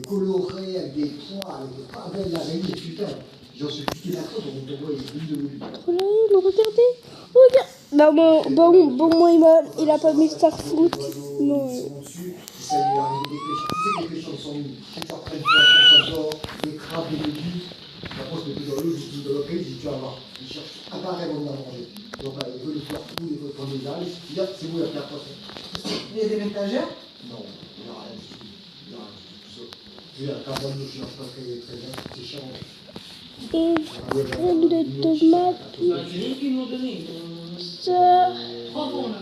[SPEAKER 2] Coloré avec des points, avec des pas belles araignées, putain. J'en suis piqué la crotte, on te voit, il est plus de volume.
[SPEAKER 1] Trop là, regardez. Bah moi il a pas mis Starfruit. Non.
[SPEAKER 2] Ça lui arrive des pêcheurs. Tu sais que les pêcheurs sont mis. Ils sortent près de poissons, ça sort, des crabes, des légumes. Après, je me dis dans l'eau, je dis dans le pays, je dis tu vas voir. Ils cherchent à part avant de la manger. Donc là, ils veulent faire tout, ils veulent prendre des algues. C'est vous la faire poisson.
[SPEAKER 3] Il y a des ménagères?
[SPEAKER 2] Non, il n'y a rien du tout. Il y a un carbone, je ne sais pas qu'elle est très bien, c'est chiant.
[SPEAKER 1] Et crème de tomate.
[SPEAKER 4] C'est nous qui m'ont donné.
[SPEAKER 1] Ça.
[SPEAKER 5] 3 bons là.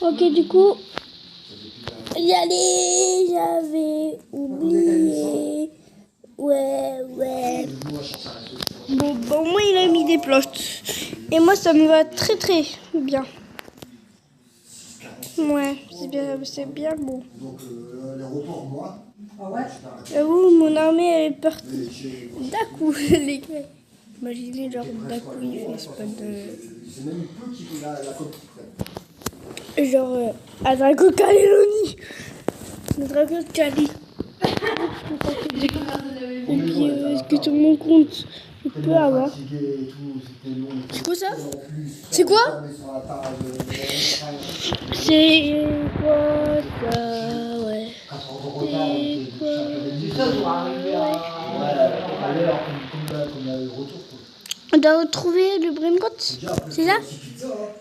[SPEAKER 1] Ok, du coup, j'avais oublié. Ouais. Bon, moi, il a mis des planches. Et moi, ça me va très bien. Ouais, c'est bien bon.
[SPEAKER 2] Donc, l'aéroport, moi.
[SPEAKER 3] Ah ouais?
[SPEAKER 1] J'avoue, mon armée, elle est partie. D'un coup, les gars. Imaginez, genre, d'un coup, il fait ce pas de...
[SPEAKER 2] C'est même peu qui fait la coque qui prenne.
[SPEAKER 1] Genre, à Dragon Calédonie. Le Dragon Cali. Et puis, est-ce que sur mon compte, je peux avoir... C'est quoi ça? C'est quoi? C'est quoi ça? Ouais.
[SPEAKER 3] Ça doit arriver à.
[SPEAKER 1] On doit retrouver le Braingot. C'est ça?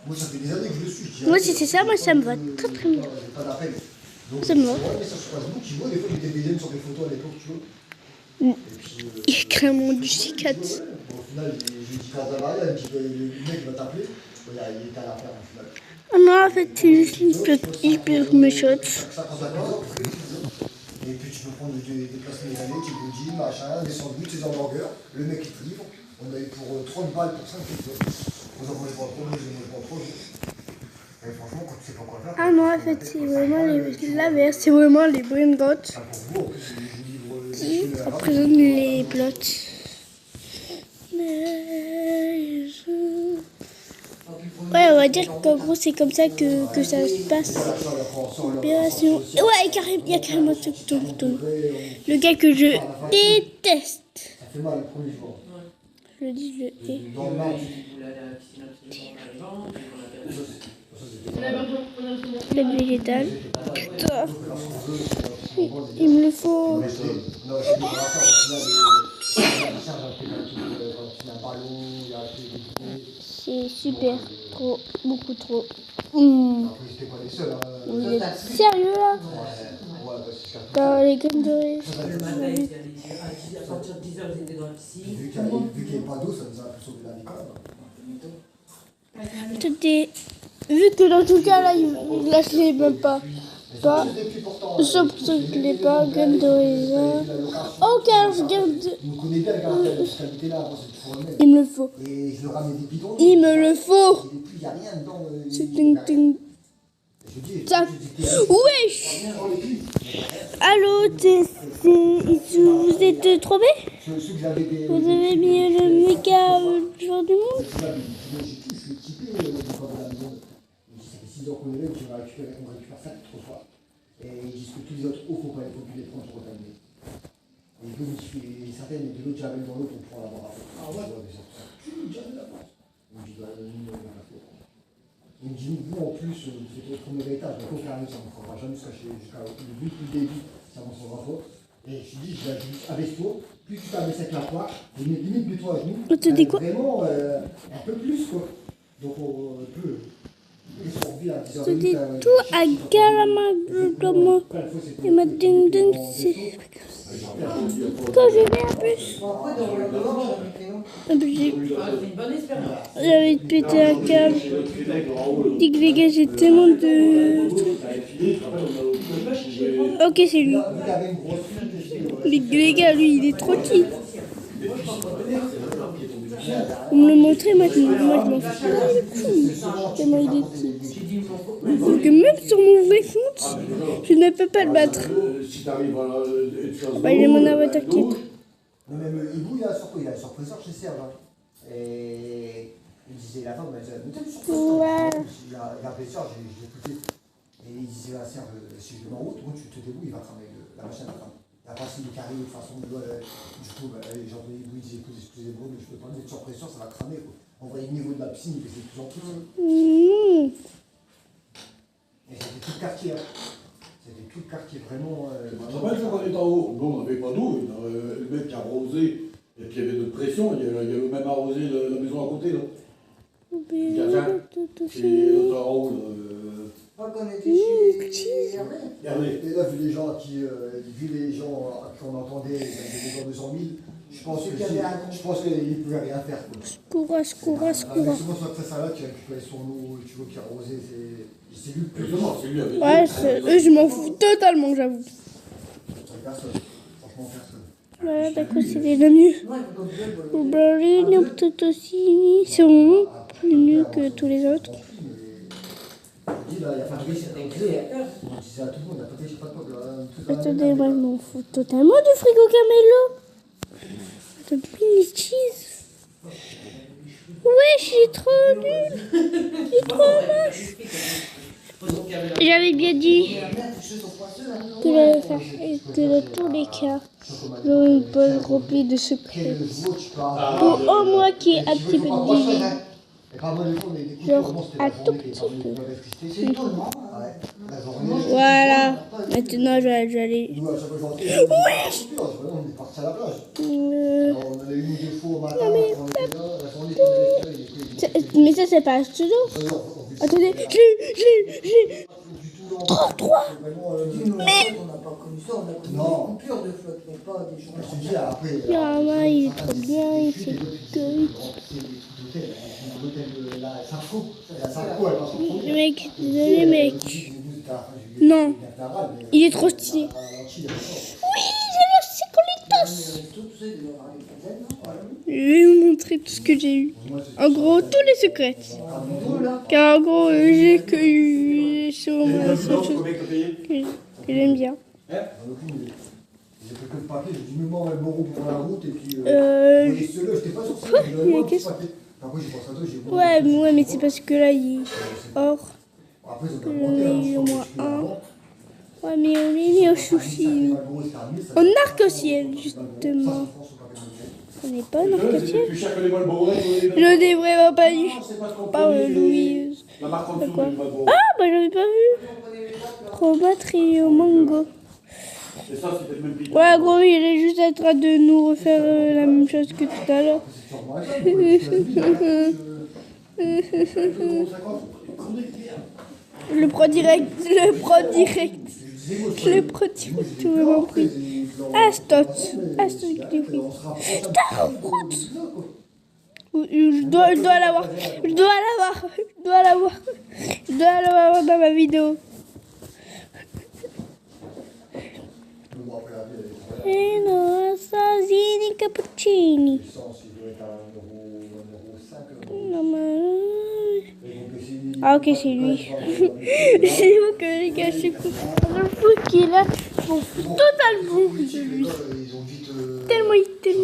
[SPEAKER 2] Moi, ça fait des années que je le suis.
[SPEAKER 1] Moi, si c'est ça, moi, ça me va très bien. Ça me va.
[SPEAKER 2] Ouais, mais ça se passe beaucoup. Tu vois, des fois, j'étais BDM sur des photos à l'époque, tu vois.
[SPEAKER 1] Il y a carrément du C4.
[SPEAKER 2] Au final, je lui dis Casavaria, le mec va t'appeler. Il est à la faire au final.
[SPEAKER 1] Oh non, en fait, c'est juste une petite méchante.
[SPEAKER 2] Ça prend ta place. Et puis tu peux prendre des places médaillées, des goodies, machin, des sandwichs, des hamburgers. Le mec il te livre. On a eu pour 30 balles pour 5 pizzas. Vous en prenez pas trop, vous en prenez pas trop. Et franchement, quand tu sais pas quoi faire.
[SPEAKER 1] Ah non, en fait, c'est vraiment l'inverse. C'est vraiment les Braingot
[SPEAKER 2] Pour vous, en plus, je vous livre.
[SPEAKER 1] qui représentent les plots. Ouais, on va dire qu'en gros, c'est comme ça que ça se passe. Opération. Ouais, il y a carrément tout. Le gars que je déteste.
[SPEAKER 2] Ça fait mal le premier jour.
[SPEAKER 1] Je le dis, je le hais.
[SPEAKER 2] Dans le match.
[SPEAKER 1] Le végétal. Putain. Il me le faut.
[SPEAKER 2] Non, c'est des brassards, au final, il y a un ballon, il y a des bouteilles.
[SPEAKER 1] C'est super. Trop. Beaucoup trop.
[SPEAKER 2] Après, j'étais pas les seuls. Hein.
[SPEAKER 1] Vous êtes sérieux là?
[SPEAKER 2] Ouais, parce que
[SPEAKER 1] Dans les gommes dorées.
[SPEAKER 4] Le matin, à partir de 10h, ils étaient dans la piscine.
[SPEAKER 2] vu qu'il n'y avait pas d'eau, ça nous a un peu sauvé la vie quand même.
[SPEAKER 1] Vu que dans tout cas là, il lâche les même pas. Sauf pour ceux qui ne l'est pas, graines de raisin. Ok, alors je garde.
[SPEAKER 2] Il me connaît bien le gars qui habitait là avant, c'est toujours le même.
[SPEAKER 1] Il me le faut.
[SPEAKER 2] Et je lui ramène des bidons.
[SPEAKER 1] Il me le faut.
[SPEAKER 2] Et puis il n'y a rien dedans.
[SPEAKER 1] C'est ting.
[SPEAKER 2] Je dis,
[SPEAKER 1] Ça. Wesh. Allô, vous êtes trompé?
[SPEAKER 2] Ceux que j'avais des.
[SPEAKER 1] Vous avez mis le méga joueur du monde?
[SPEAKER 2] Je suis typé, du corps de la maison. Il dit, ça fait 6 ans qu'on est là, on récupère ça trop fois. Et ils disent que tous les autres hauts, faut plus les prendre trop contaminés. Et il fait certaines de l'autre javel dans l'autre, on prend la barre. Ah ouais, mais ça tue le javel là-bas. Il me dit, bah, nous, on va faire. Il me dit, vous en plus, vous faites le premier étage, donc au carré, ça ne me fera jamais jusqu'au début, ça m'en sera pas. Et je dis, abaisse-toi, plus tu t'abaisses avec la poire, limite mets-toi à genoux.
[SPEAKER 1] On te dit quoi?
[SPEAKER 2] Vraiment, un peu plus quoi. Donc on peut.
[SPEAKER 1] Je te dis tout à Galamaglomo. Et ma ding ding, c'est. Quand je vais en plus.
[SPEAKER 6] Après, dans le dehors, j'avais fait long.
[SPEAKER 4] Ah, c'est une bonne expérience.
[SPEAKER 1] J'avais pété un câble. Dis que les gars, j'ai tellement de. Ok, c'est lui. Les gars, lui, il est trop petit. Vous me le montrez maintenant. Moi, je m'en fous. Tellement il est petit. Donc, même sur mon vrai compte, je ne peux pas le battre. Bah, il est mon avatar qui est.
[SPEAKER 2] Mais même Hibou, il a un surpresseur chez Serge. Et il disait, la femme, elle disait, mais t'as du surpresseur? Il a appelé Serge, j'ai écouté. Et il disait à Serge, si je le mets en route, moi, tu te débrouilles, il va cramer, la machine va cramer. La racine du carré, de toute façon, du coup, les gens de Hibou, ils disaient, excusez-moi, mais je peux pas mettre surpresseur, ça va cramer. Quoi. En vrai, le niveau de la piscine, il faisait de plus en plus. Et c'était tout le quartier, hein. C'était tout le quartier, vraiment.
[SPEAKER 7] Je me rappelle quand on était en haut, nous on n'avait pas d'eau, le mec qui a arrosé, et puis il y avait de pression, il y avait même arrosé la maison à côté, là. Le gardien, qui est l'autre en haut, là.
[SPEAKER 6] Moi, quand on était chez Hervé,
[SPEAKER 2] Et là, vu les gens à qui on entendait, des gens de 100 000, je pense qu'il ne pouvait rien faire.
[SPEAKER 1] Courage.
[SPEAKER 2] Souvent, sur ça là, qui récupère son eau, tu vois, qui arrosait, c'est lui le plus
[SPEAKER 7] Non, c'est lui avec
[SPEAKER 1] Ouais, eux, je m'en fous totalement, j'avoue.
[SPEAKER 2] personne. Franchement, personne.
[SPEAKER 1] Voilà, d'accord, c'était le mieux.
[SPEAKER 6] moi, il faut qu'on vienne.
[SPEAKER 1] Barine, tout aussi. C'est vraiment plus nul que tous les autres.
[SPEAKER 2] Il dit là, il n'y a pas de risque. On disait à tout le monde, il n'y a pas de risque, pas de problème.
[SPEAKER 1] Attendez, moi, je m'en fous totalement du frigo Camelot. De plus les cheese. Ouais, je suis trop nulle. Je suis trop moche. J'avais bien dit qu'il allait faire que dans tous les cas, j'aurais une bonne remplie de secrets. Pour au moins qu'il y ait un petit peu de divine. Genre, un tout petit peu.
[SPEAKER 6] C'est étonnant.
[SPEAKER 1] Voilà. Maintenant, j'allais.
[SPEAKER 2] Nous, à chaque fois, on est parti à la plage. On en a eu une ou deux fois au matin, on était là, la journée qu'on avait fait,
[SPEAKER 1] Mais ça, c'est pas un pseudo. Attendez, je l'ai. 3.
[SPEAKER 6] Mais on n'a pas connu ça, on a connu des coupures de flotte, mais pas des gens.
[SPEAKER 2] Je te dis, après.
[SPEAKER 1] Yama, il est trop bien, il fait que. Mec, désolé, mec. Non, il est trop stylé. Oui, j'ai le Secolitos. Je vais vous montrer tout ce que j'ai eu. En gros, tous les secrets. Car en gros, j'ai que eu sur la seule chose que j'aime bien.
[SPEAKER 2] J'ai fait que le papier, j'ai dit, mets-moi un euro pour la route, et puis. Et ceux-là, j'étais pas sûr que c'était. Après, j'ai pensé à toi, j'ai
[SPEAKER 1] Ouais, mais c'est parce que là, il est or.
[SPEAKER 2] Après, ils ont augmenté,
[SPEAKER 1] Il est au moins 1. Ouais, mais on est mis au sushi. En arc-en-ciel, justement. On n'est pas en arc-en-ciel.
[SPEAKER 7] plus cher que les Malboro.
[SPEAKER 1] Je n'ai vraiment pas eu. Pas Louise.
[SPEAKER 7] La marque en dessous
[SPEAKER 1] Quoi?
[SPEAKER 7] des Malboro.
[SPEAKER 1] Ah, bah j'avais pas vu. Combattre et au mango.
[SPEAKER 7] Et ça, c'était le même prix.
[SPEAKER 1] Ouais, gros, il est juste en train de nous refaire la même chose que tout à l'heure. Le pro direct, tu veux m'en prie. Astot, qui prie. Je dois l'avoir dans ma vidéo. E non assassini cappuccini. Ah ok, c'est lui. C'est vous que les gars, c'est cool. Le foot qui est là, je m'en fous totalement de lui. Tellement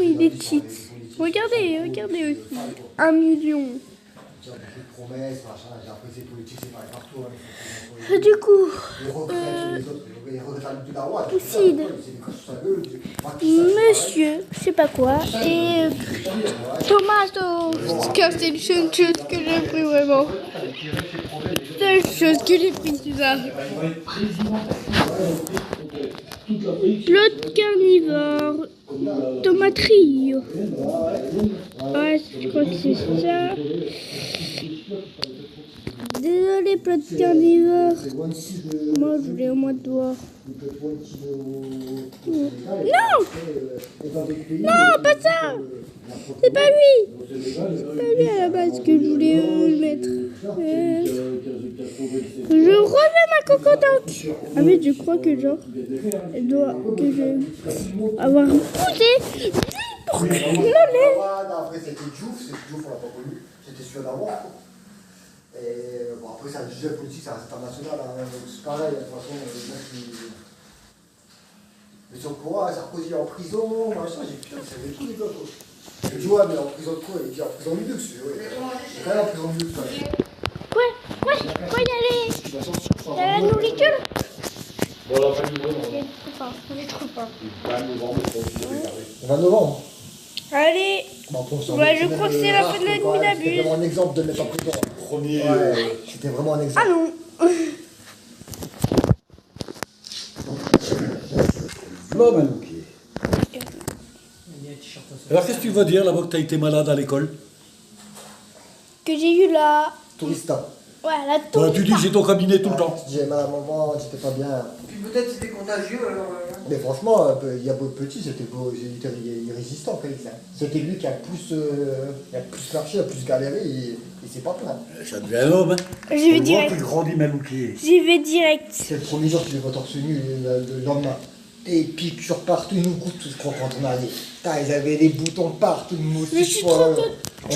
[SPEAKER 1] il est cheat. Regardez aussi. 1 million.
[SPEAKER 2] Tiens, beaucoup de promesses, machin. J'ai appris que les politiques, c'est pareil partout. Hein.
[SPEAKER 1] Du coup,
[SPEAKER 2] Les regrets sur les autres, les regrets du Darois.
[SPEAKER 1] Poussine. Monsieur, je sais pas quoi, et Tomato. C'est une seule chose que j'ai pris vraiment. Seule chose que j'ai pris, c'est ça. L'autre carnivore, tomaterie. Ouais, je crois que c'est ça. Désolé, plot carnivore. Moi, je voulais au moins te voir. Non! Non, pas ça! C'est pas lui! C'est pas lui à la base que je voulais le mettre. Je remets ma cocotanque. Ah mais je crois que genre, elle doit que je avoir poussé pour que je l'enlève.
[SPEAKER 2] Après c'était Diouf, on l'a pas connu, c'était celui d'avant. Et bon après c'est un sujet politique, ça reste international, hein. C'est pareil, de toute façon, les mecs qui... Mais sur quoi, Sarkozy est en prison, machin, j'ai dit putain, c'est des trucs les gars quoi. Je dis ouais mais en prison de quoi? Il dit en prison de luxe, ouais. Il est quand même en prison de luxe quand même.
[SPEAKER 1] Ouais, y aller. Il y a la nourriture.
[SPEAKER 7] Bon, la fin du mois,
[SPEAKER 1] Il est trop fort.
[SPEAKER 2] 20 novembre.
[SPEAKER 1] Allez,
[SPEAKER 2] Bon,
[SPEAKER 1] ouais, je crois que c'est la fin de la nuit
[SPEAKER 2] C'était
[SPEAKER 1] d'abus.
[SPEAKER 2] vraiment un exemple de mettre en prison.
[SPEAKER 7] premier.
[SPEAKER 2] Ouais, c'était vraiment un
[SPEAKER 1] Ah
[SPEAKER 2] exemple.
[SPEAKER 1] non.
[SPEAKER 7] Là, Manouki. Alors, qu'est-ce que tu vas dire là-bas que tu as été malade à l'école?
[SPEAKER 1] Que j'ai eu la...
[SPEAKER 2] Tourista.
[SPEAKER 1] Ouais, la
[SPEAKER 7] Bah,
[SPEAKER 1] tour.
[SPEAKER 7] tu dis j'ai ton cabinet tout le temps.
[SPEAKER 2] Tu dis, mal à maman, j'étais pas bien.
[SPEAKER 6] Puis peut-être c'était contagieux alors.
[SPEAKER 2] Mais franchement, il y a beau petit, c'était irrésistant, Félix. C'était lui qui a le plus marché, a plus galéré, et c'est pas plein.
[SPEAKER 7] Ça devient un homme, hein.
[SPEAKER 1] J'y vais direct.
[SPEAKER 7] Tu grandis, Manouki.
[SPEAKER 1] J'y vais direct.
[SPEAKER 2] C'est le premier jour qu'il est torse nu, le lendemain. Et piqûres partout, ils nous coûtent, je crois, quand on allait. Putain, ils avaient des boutons partout, de moustiques.
[SPEAKER 1] Mais je suis trop contente. Je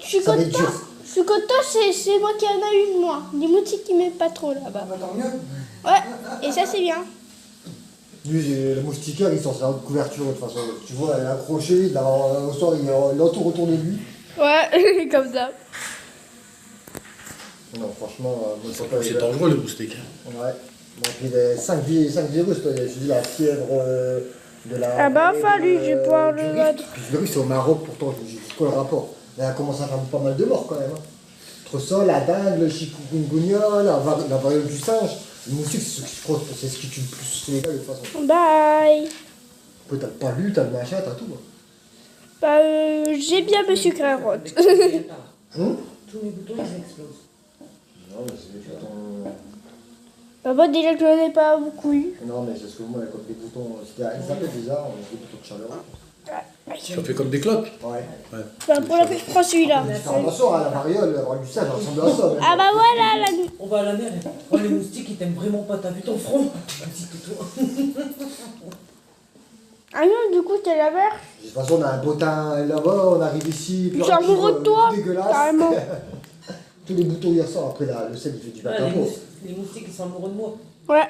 [SPEAKER 1] suis
[SPEAKER 2] Ça va être
[SPEAKER 1] contente.
[SPEAKER 2] dur.
[SPEAKER 1] Je suis contente, c'est moi qui en a eu moi. Les moustiques qui m'aiment pas trop là-bas.
[SPEAKER 6] Bah, tant mieux.
[SPEAKER 1] Ouais, et ça c'est bien.
[SPEAKER 2] Lui, le moustiquaire, il s'en sert de couverture, de toute façon. Tu vois, il est accroché, au soir, il l'entoure autour de lui.
[SPEAKER 1] Ouais, comme ça.
[SPEAKER 2] Non, franchement, moi, c'est pas...
[SPEAKER 7] C'est dangereux le moustique.
[SPEAKER 2] Ouais. Donc il est 5 virus, toi. J'ai dit la fièvre de la...
[SPEAKER 1] Ah bah enfin lui, je vais pouvoir le
[SPEAKER 2] du
[SPEAKER 1] mettre.
[SPEAKER 2] Puis le virus, c'est au Maroc, pourtant, je dis, c'est quoi le rapport? Il a commencé à faire pas mal de morts quand même. Hein. Entre ça, la dingue, le chikungunya, la variole du singe. Le moustique, c'est ce qui tue le plus au Sénégal de toute façon.
[SPEAKER 1] Bye.
[SPEAKER 2] Après, t'as le palu, t'as le machin, t'as tout. Hein.
[SPEAKER 1] Bah j'ai bien Monsieur Carotte.
[SPEAKER 6] Tous mes boutons ils explosent.
[SPEAKER 2] Non, mais c'est que ton...
[SPEAKER 1] Bah moi déjà que je n'en ai pas beaucoup eu.
[SPEAKER 2] Non, mais c'est ce que moi, comme des boutons, c'était un peu bizarre, des boutons de chaleur.
[SPEAKER 7] Ça fait comme des cloques.
[SPEAKER 2] Ouais.
[SPEAKER 1] Bah pour la que je prends celui-là.
[SPEAKER 2] C'est un morceau, hein, la variole, la variole du singe, ça ressemble à ça. Même.
[SPEAKER 1] Ah bah voilà la...
[SPEAKER 3] On va à la mer et oh, les moustiques ils t'aiment vraiment pas, t'as vu ton front? Un petit toutou.
[SPEAKER 1] Ah non, du coup t'es la mer.
[SPEAKER 2] De toute façon, on a un bottin là-bas, on arrive ici.
[SPEAKER 1] Je suis amoureux de toi,
[SPEAKER 2] dégueulasse.
[SPEAKER 1] carrément.
[SPEAKER 2] Tous les boutons, il ressort. Après, là, le sel, il fait du
[SPEAKER 3] Ah,
[SPEAKER 2] bâtard.
[SPEAKER 3] les moustiques ils sont amoureux de moi.
[SPEAKER 1] Ouais.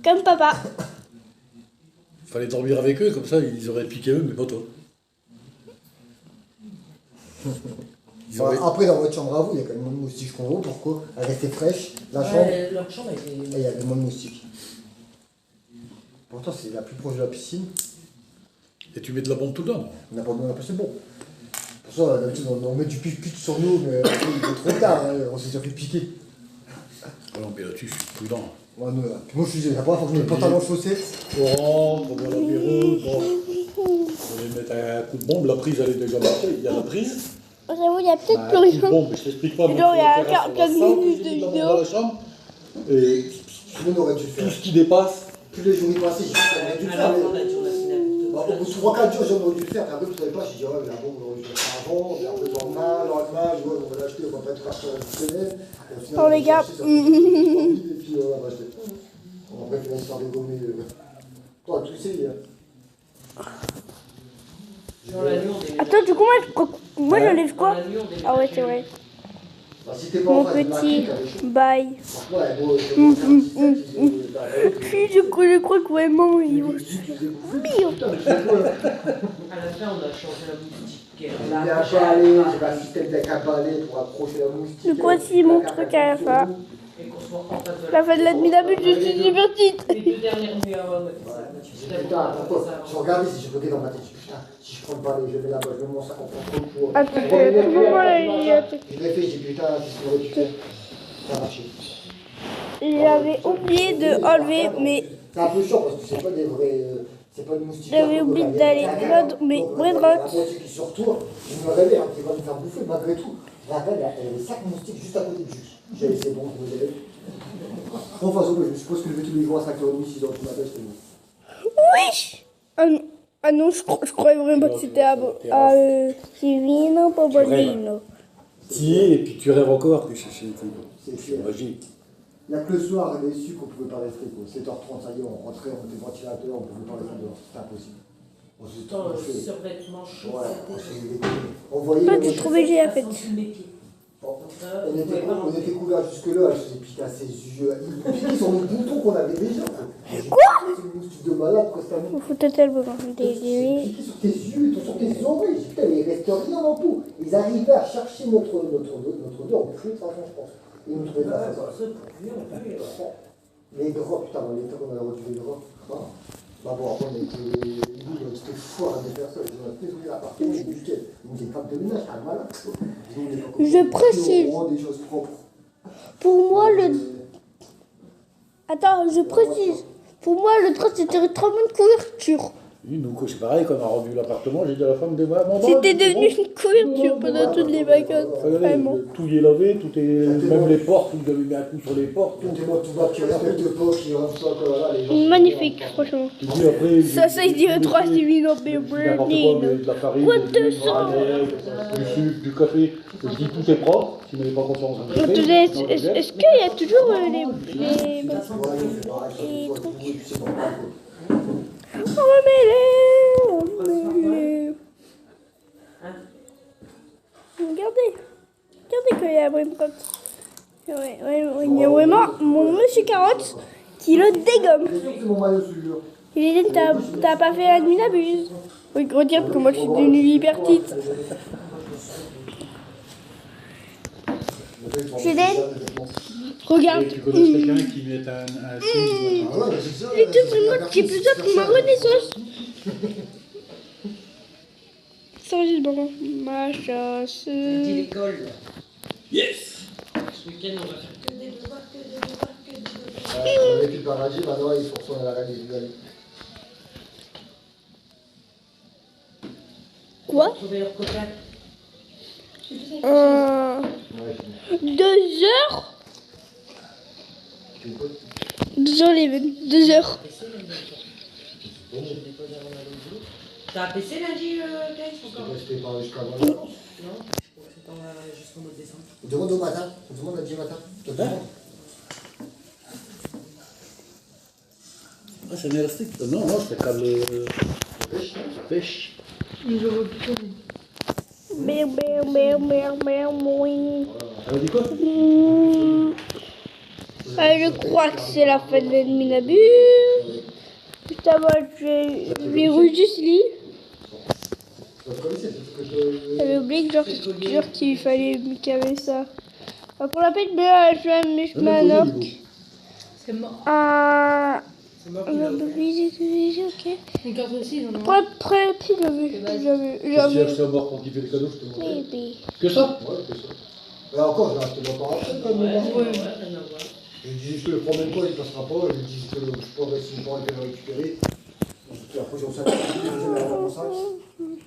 [SPEAKER 1] Comme papa.
[SPEAKER 7] Fallait dormir avec eux, comme ça ils auraient piqué eux, mais pas toi. Ils auraient-
[SPEAKER 2] Après, dans votre chambre à vous, il y a quand même moins de moustiques qu'on voit. Pourquoi? Elle restait fraîche, la chambre, et
[SPEAKER 3] Leur chambre était.
[SPEAKER 2] il y avait moins de moustiques. Pourtant, c'est la plus proche de la piscine.
[SPEAKER 7] Et tu mets de la bombe tout le temps.
[SPEAKER 2] On n'a pas besoin, c'est bon. Pour ça, d'habitude, on met du pic sur nous, mais après, il est trop tard, hein, on s'est déjà fait piquer.
[SPEAKER 7] Ah non, mais là-dessus, je suis prudent.
[SPEAKER 2] Ouais, nous, là. Puis moi, je suis la première fois que je mets le pantalon chaussé.
[SPEAKER 7] On rentre, on va à l'apéro, bon. On va mettre un coup de bombe, la prise elle est déjà marquée, il y a la prise.
[SPEAKER 1] J'avoue, il y a peut-être
[SPEAKER 7] Bah,
[SPEAKER 1] plus
[SPEAKER 7] coup de
[SPEAKER 1] rien.
[SPEAKER 7] bombe, je t'explique pas. mais
[SPEAKER 1] genre, il y a
[SPEAKER 7] sur la terrasse, on
[SPEAKER 1] 15
[SPEAKER 7] va simple,
[SPEAKER 1] minutes de
[SPEAKER 7] on va
[SPEAKER 1] vidéo.
[SPEAKER 7] dans la chambre, et
[SPEAKER 2] Tout le monde aurait dû le
[SPEAKER 7] tout
[SPEAKER 2] faire.
[SPEAKER 7] ce qui dépasse,
[SPEAKER 2] Tous les jours, il passait, j'ai dit, on aurait dû le faire.
[SPEAKER 4] Alors, on a
[SPEAKER 2] mais-
[SPEAKER 4] dit, on a signé avec
[SPEAKER 2] Bah, au bout de 3-4 jours, j'aurais dû le faire. Puis après, je ne savais pas. J'ai dit, ouais, mais la bombe, on aurait dû le faire avant. Puis après, le lendemain, je vois, on va l'acheter, on va pas être parti en une semaine. Et au final,
[SPEAKER 1] Oh,
[SPEAKER 2] on
[SPEAKER 1] les
[SPEAKER 2] a
[SPEAKER 1] gars.
[SPEAKER 2] cherché, ça coûte 30 000, et puis, on va acheter. Bon, après, il faut se faire dégommer. Toi, tu sais,
[SPEAKER 4] Dans la nuit, on déménage.
[SPEAKER 1] Attends, du coup, moi j'enlève quoi?
[SPEAKER 4] Dans la nuit, on déménage.
[SPEAKER 1] Ah ouais, c'est vrai.
[SPEAKER 2] bah, si t'es pas
[SPEAKER 1] Mon
[SPEAKER 2] en face de la
[SPEAKER 1] petit,
[SPEAKER 2] clique, elle est chaude.
[SPEAKER 1] bye.
[SPEAKER 2] Franchement, elle est beau, elle est beau, c'est un petit sac,
[SPEAKER 1] Puis je crois que vraiment, ils vont...
[SPEAKER 4] À la fin, on a changé la boutique. qui est
[SPEAKER 2] J'ai
[SPEAKER 4] là.
[SPEAKER 2] mis un balai, j'ai un système avec un balai pour accrocher la moustique.
[SPEAKER 1] Donc voici mon truc à la fin.
[SPEAKER 4] Et qu'on soit en face de
[SPEAKER 1] La fin de la nuit d'abus, je suis divertie.
[SPEAKER 4] Les 2 dernières nuits avant,
[SPEAKER 2] J'ai dit, putain, pourquoi je regardais si je bloquais dans ma tête, je dis putain, si je prends le balai, je mets là-bas, je mets mon sac en prend trop de
[SPEAKER 1] Attends,
[SPEAKER 2] Je l'ai fait, j'ai dit putain, qu'est-ce qu'on aurait pu faire? Ça a marché.
[SPEAKER 1] j'avais oublié de enlever mes...
[SPEAKER 2] C'est un peu chiant parce que c'est pas des vrais. C'est pas des moustiques.
[SPEAKER 1] J'avais oublié d'aller mettre mes brainrots.
[SPEAKER 2] La moitié qui se retourne, je me réveille, qui va me faire bouffer malgré tout. Je rappelle, il y avait 5 moustiques juste à côté du jus. J'ai laissé bon, je me lève. Enfin, je me suppose que je vais tous les jours à 5h30, 6h du matin, c'était bon.
[SPEAKER 1] Oui. Ah non, je croyais vraiment que c'était à Divino Pobolino.
[SPEAKER 7] Si, et puis tu rêves encore que c'est
[SPEAKER 2] C'est
[SPEAKER 7] magique.
[SPEAKER 2] Il n'y a que le soir, on avait su qu'on ne pouvait pas rester. 7h30, ça y est, on rentrait, on était ventilateur, on ne pouvait pas rester dehors. C'était impossible. On s'est
[SPEAKER 4] Dans le
[SPEAKER 2] fait.
[SPEAKER 4] survêtement chaud.
[SPEAKER 2] Ouais, on voyait.
[SPEAKER 1] Toi, tu trouvais j'ai fait.
[SPEAKER 2] On était couverts jusque-là, je faisais piquer à ses yeux. Il piquait sur le bouton qu'on avait déjà. Quoi? C'est une moustique de malade, constamment.
[SPEAKER 1] Vous foutez tellement
[SPEAKER 2] Il piquait sur tes yeux, sur tes oreilles. J'ai dit, putain, mais il reste rien dans le pot. Ils arrivaient à chercher notre odeur en plus de toute façon, je pense. Ils nous trouvaient pas ça. Les draps, putain, dans l'état qu'on a reçu les draps. Bah bon, après, c'était fou à faire ça. Ils ont fait l'appartement, j'ai dit, ils étaient pas de ménage, t'as malade.
[SPEAKER 1] Je précise.
[SPEAKER 2] Des choses propres.
[SPEAKER 1] Pour moi, le... Attends, je précise. Pour moi, le drap, c'était une très bonne couverture.
[SPEAKER 7] Oui, donc c'est pareil, quand on a rendu l'appartement, j'ai dit à la femme de moi,
[SPEAKER 1] C'était devenu une couverture pendant toutes les vacances. Vraiment.
[SPEAKER 7] Tout y est lavé, tout est. Même les portes, vous avez mis un coup sur les portes.
[SPEAKER 2] Tout est moi, tout va, qui respecte pas, qui rentre ça, voilà, les gens.
[SPEAKER 1] Magnifique, franchement.
[SPEAKER 7] Et puis après,
[SPEAKER 1] Ça, il dirait 3 Divino
[SPEAKER 7] n'importe quoi, de la farine,
[SPEAKER 1] What
[SPEAKER 7] du
[SPEAKER 1] the sang?
[SPEAKER 7] du sucre, du café. Je dis tout est propre, si vous n'avez pas confiance en le café.
[SPEAKER 1] Est-ce qu'il y a toujours les...
[SPEAKER 2] Ouais, c'est pareil, ça, tout, et puis c'est normal, quoi.
[SPEAKER 1] Remets-les. Regardez quand il y a Brainrot. Il y a vraiment mon monsieur Carotte qui le dégomme.
[SPEAKER 2] C'est mon maillot, celui-là.
[SPEAKER 1] Il dit, t'as pas fait la nuit d'abuse. Oui, gros dire que moi je suis devenue hyper petite. Juliette, regarde.
[SPEAKER 7] Tu connais quelqu'un qui met un signe
[SPEAKER 2] Ah ouais, c'est ça.
[SPEAKER 1] Les deux Brainrot qui est plus tard pour ma renaissance. Sérieusement, ma chasse.
[SPEAKER 4] Dit l'école.
[SPEAKER 7] Yes.
[SPEAKER 4] Ce week-end, on va faire que des devoirs, que des devoirs, que des devoirs.
[SPEAKER 2] On avait plus de paradis, maintenant ils sont retournés à la reine des Ugalis.
[SPEAKER 1] Quoi
[SPEAKER 4] Trouver leur copain.
[SPEAKER 1] 2 heures. 2 heures, les 2 heures.
[SPEAKER 4] T'as un PC lundi, Gaël, encore?
[SPEAKER 2] Resté par jusqu'à avant.
[SPEAKER 4] Non, je crois que c'est jusqu'au mois de décembre.
[SPEAKER 2] On demande au matin, on demande lundi matin. Toi, tu demandes.
[SPEAKER 7] Ah, c'est élastique. Non, non, c'est comme le pêche.
[SPEAKER 1] Merde.
[SPEAKER 7] Elle a dit quoi?
[SPEAKER 1] Je crois que c'est la fin de l'ennemi d'abus. Putain, moi, je vais juste lire. J'avais oublié que genre qu'il fallait qu'il y avait ça. Pour la peine, je mets un orc.
[SPEAKER 5] C'est mort.
[SPEAKER 4] C'est moi qui l'ai
[SPEAKER 1] Un ok.
[SPEAKER 5] Les cartes aussi, ils en ont.
[SPEAKER 1] Pour après, puis j'avais.
[SPEAKER 7] Qu'est-ce qu'il y a acheté à mort quand il fait le cadeau, je te montre.
[SPEAKER 1] Baby.
[SPEAKER 7] Que ça?
[SPEAKER 2] Ouais, c'est ça. Mais encore, j'ai acheté longtemps après, quand même.
[SPEAKER 4] Ouais, rien à voir.
[SPEAKER 2] Je lui dis, je te le promets pas, il passera pas. Je lui dis que je pourrais si je pourrais le récupérer. Et puis après, j'ai reçu mon sac.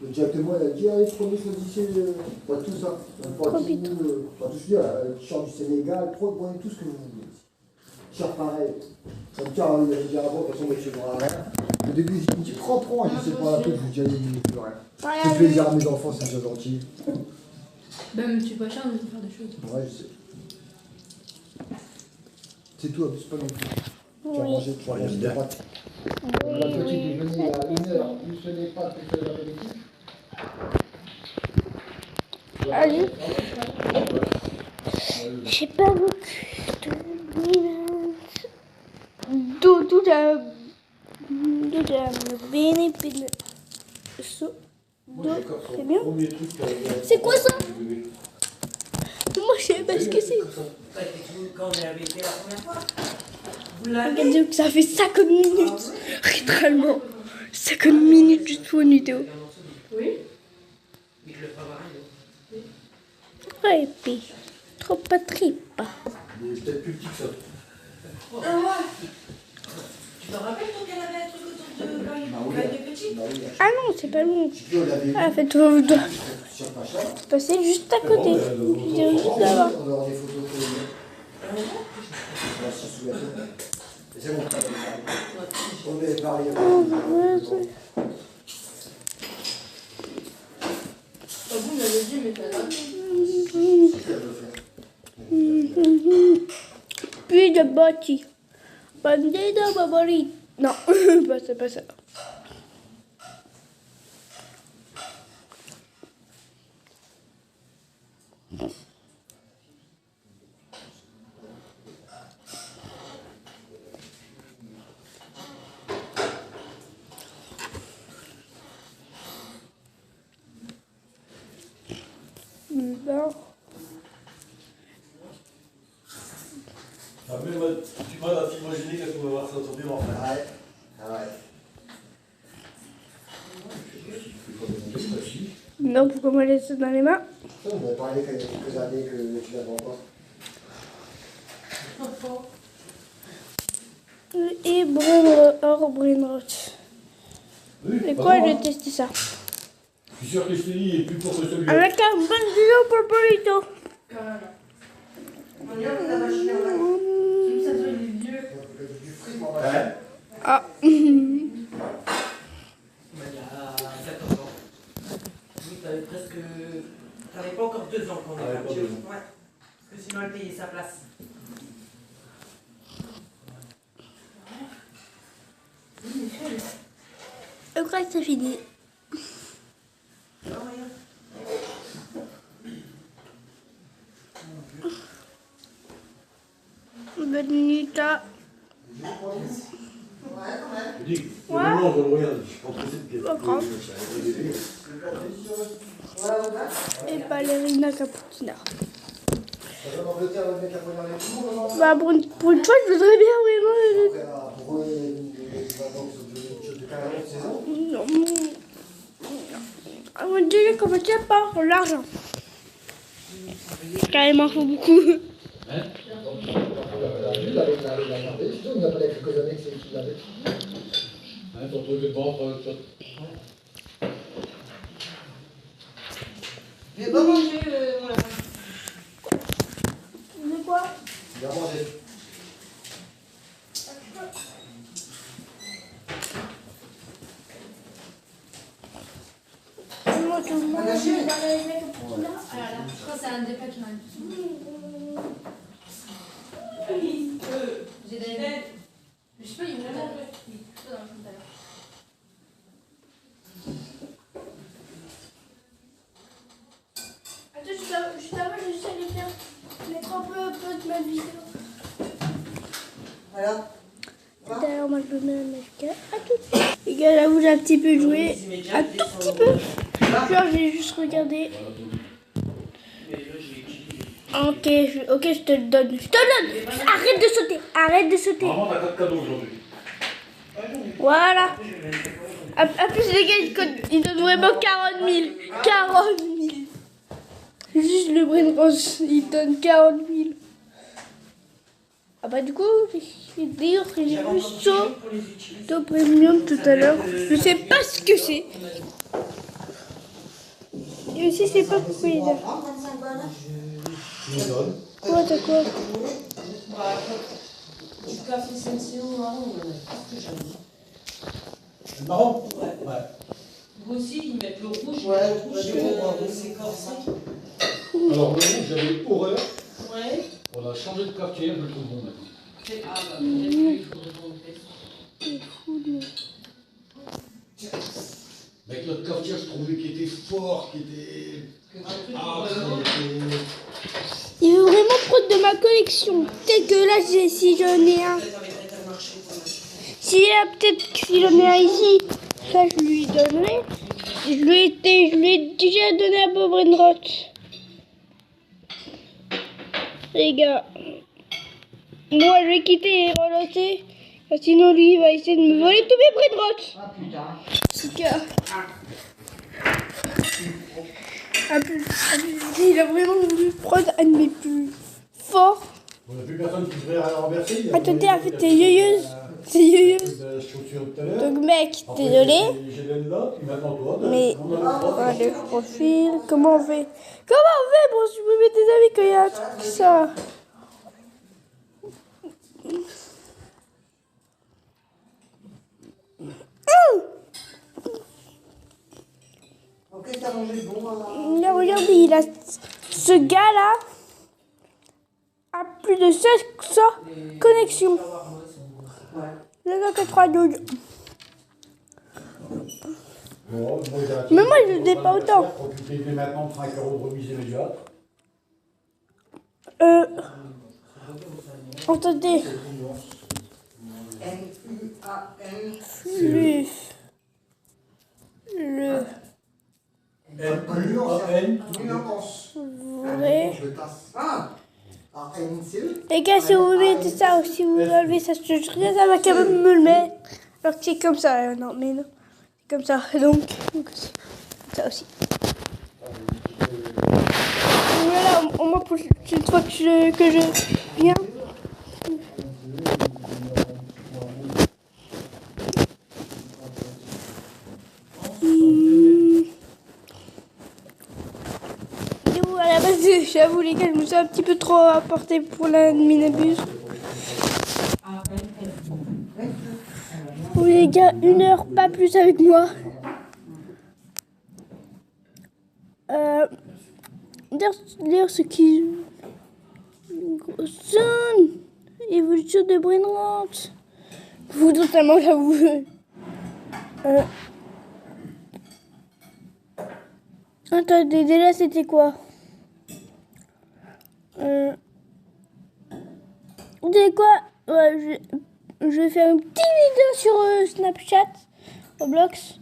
[SPEAKER 2] Le directement, il a dit, allez, prenez, choisissez tout ça. Pas tout, tout ce qu'il y a, t-shirt du Sénégal, prenez tout ce que vous voulez. T-shirt pareil. Comme tiens, il avait dit avant, de toute façon, mais je ne rien. Au début, il me dit, prends, je sais pas un peu, je vous dis, allez, il plus rien. C'est plaisir à mes enfants, c'est déjà gentil.
[SPEAKER 5] Même tu es pas cher, on peut faire des choses.
[SPEAKER 2] Ouais, je sais. C'est tout, abuse pas non plus. Tu vas manger, tu vas manger des pâtes. La petite déjeuner à 1h, plus les pâtes, plus l'apéritif.
[SPEAKER 1] Allez. J'ai pas beaucoup de bene so C'est bien.
[SPEAKER 7] Premier truc,
[SPEAKER 1] C'est quoi ça? Moi, je sais pas ce que c'est.
[SPEAKER 4] Quand on avait été la première fois, vous l'avez.
[SPEAKER 1] Regardez que ça fait 50 minutes. Littéralement. 50 minutes juste pour une vidéo.
[SPEAKER 5] Oui.
[SPEAKER 4] Mais je le ferai voir.
[SPEAKER 1] Ouais, puis. Trop pas trip.
[SPEAKER 7] il est peut-être plus petit que ça.
[SPEAKER 4] Tu te rappelles quand elle avait un truc autour de quand il était petit?
[SPEAKER 2] Bah oui,
[SPEAKER 1] Ah non, c'est pas long.
[SPEAKER 2] puis on l'avait
[SPEAKER 1] Ah, faites-vous doigt.
[SPEAKER 2] sur machin.
[SPEAKER 1] Passer juste à côté. Je dirais juste là-bas.
[SPEAKER 2] On va avoir des photos que sous la tête. C'est bon. On est parlé.
[SPEAKER 5] Vous m'avez dit, mais t'as là.
[SPEAKER 1] Puis de bâti. Bandida babari. Non, bah, c'est pas ça. Non.
[SPEAKER 7] Ah, mais moi, tu m'as imaginé qu'elle pouvait voir ça tomber en fait.
[SPEAKER 2] Ouais. Ah ouais.
[SPEAKER 1] Non, pourquoi me laisser dans les mains?
[SPEAKER 2] On avait parlé qu'il y a quelques années que tu l'avais encore.
[SPEAKER 1] Et Brainrot.
[SPEAKER 7] Oui,
[SPEAKER 1] Et
[SPEAKER 7] par
[SPEAKER 1] quoi,
[SPEAKER 7] contre,
[SPEAKER 1] je vais tester ça.
[SPEAKER 7] je suis sûr que celui est plus fort que celui-là.
[SPEAKER 1] Avec un bon duo pour Polito.
[SPEAKER 6] On y va, la machine à laver.
[SPEAKER 5] Comme ça, toi, il est vieux.
[SPEAKER 2] Du fric, moi.
[SPEAKER 7] Hein?
[SPEAKER 1] Ah.
[SPEAKER 4] Il y a 14 ans. Oui, t'avais presque. T'avais pas encore 2 ans quand on est
[SPEAKER 7] Ah,
[SPEAKER 4] parti.
[SPEAKER 7] pas 2 ans.
[SPEAKER 4] Ouais. Parce que sinon, elle payait sa place.
[SPEAKER 1] Je crois que c'est fini.
[SPEAKER 4] Non, rien.
[SPEAKER 1] Bonne nuit, à-
[SPEAKER 7] Je dis, le moment, je le regarde, je pense que c'est
[SPEAKER 1] Pas grave. Et Ballerina Caputina.
[SPEAKER 2] En Angleterre, le mec a pris dans les tours.
[SPEAKER 1] Bah, pour une fois, je voudrais bien vraiment.
[SPEAKER 2] Pour eux, les vacances de carrément de saison.
[SPEAKER 1] Non. On va déjà commencer par l'argent. Carrément, faut beaucoup.
[SPEAKER 2] Lui, il avait gardé. Sinon, il n'a pas quelques années que c'est qu'il l'avait.
[SPEAKER 7] Hein, ton truc de ventre,
[SPEAKER 6] J'ai pas mangé, voilà.
[SPEAKER 1] De quoi?
[SPEAKER 2] Il a mangé.
[SPEAKER 1] Moi, tout le monde.
[SPEAKER 5] Ah, je crois que c'est un des plats qui m'a le plus. J'ai donné. Je sais pas, il est où là? Il est tout dans le fond tout à l'heure.
[SPEAKER 1] Attends, juste avant, je vais aller faire mettre un peu de ma vidéo.
[SPEAKER 6] Voilà.
[SPEAKER 1] D'ailleurs, moi, je me mets un masque à tout. Les gars, là où j'ai un petit peu joué, un tout petit peu. Genre, j'ai juste regardé. Ok, je te le donne. Je te le donne. Arrête de sauter. Arrête de sauter.
[SPEAKER 7] Maman, t'as 4 cadeaux aujourd'hui.
[SPEAKER 1] Voilà. En plus, les gars, ils donnent vraiment 40 000. 40 000. Juste le brain rose, il donne 40 000. Ah bah du coup, d'ailleurs, j'ai vu Saut Premium tout à l'heure. Je sais pas ce que c'est. Et aussi, je sais pas pourquoi il est là.
[SPEAKER 6] 35 balles.
[SPEAKER 7] Tu me donnes.
[SPEAKER 1] Quoi, t'as quoi?
[SPEAKER 4] Du café Senseo marron,
[SPEAKER 7] Marrant?
[SPEAKER 4] Ouais. Vous aussi, ils mettent le rouge,
[SPEAKER 6] Ouais,
[SPEAKER 4] le rouge, c'est corsé.
[SPEAKER 7] Alors, le rouge, j'avais horreur.
[SPEAKER 4] Ouais.
[SPEAKER 7] On a changé de quartier, je le trouve bon maintenant.
[SPEAKER 4] Ah bah, peut-être qu'il faudrait qu'on le fasse.
[SPEAKER 7] Avec notre quartier, je trouvais qu'il était fort, qu'il était. Ah,
[SPEAKER 1] Il veut vraiment prendre de ma collection. Peut-être que là, si j'en ai un. Si j'en ai un ici, ça je lui donnerai. Je lui ai déjà donné à Bob Brainrot. Les gars. Moi, je vais quitter et relancer. Sinon, lui, il va essayer de me voler tous mes Brainrot.
[SPEAKER 6] Ah putain.
[SPEAKER 1] C'est que... Il a vraiment voulu prendre un de mes plus forts.
[SPEAKER 7] On n'a plus personne qui devrait renverser.
[SPEAKER 1] Attendez, en fait, c'est yoyeuse. C'est yoyeuse. Donc, mec, désolé. Mais, allez, profil. Comment on fait pour supprimer tes amis quand il y a un truc comme ça?
[SPEAKER 6] Ok, t'as mangé bon, maman.
[SPEAKER 1] Là, regardez, il a... Ce gars-là a plus de 700 connexions. Le gars qui a 3 douilles. Mais moi, je n'ai pas autant.
[SPEAKER 7] Maintenant 5 € de remise immédiate.
[SPEAKER 1] Attendez.
[SPEAKER 6] M-U-A-N.
[SPEAKER 1] Flux. Le
[SPEAKER 7] N-U-A-N.
[SPEAKER 1] vrai.
[SPEAKER 6] Ah, A-N-C-E.
[SPEAKER 1] Les gars, si vous mettez ça ou si vous enlevez ça, ça va quand même me le mettre. Alors que c'est comme ça. Non, mais non. C'est comme ça. Donc c'est ça aussi. Voilà, au moins pour une fois que je viens. À la base, j'avoue les gars, je me suis un petit peu trop apporté pour la minibus. Bon les gars, 1 heure, pas plus avec moi. D'ailleurs, ce qui... Son évolution de Brainrot. Vous totalement, j'avoue. Attendez, déjà c'était quoi? Vous savez quoi? Ouais, je vais faire une petite vidéo sur Snapchat, Roblox.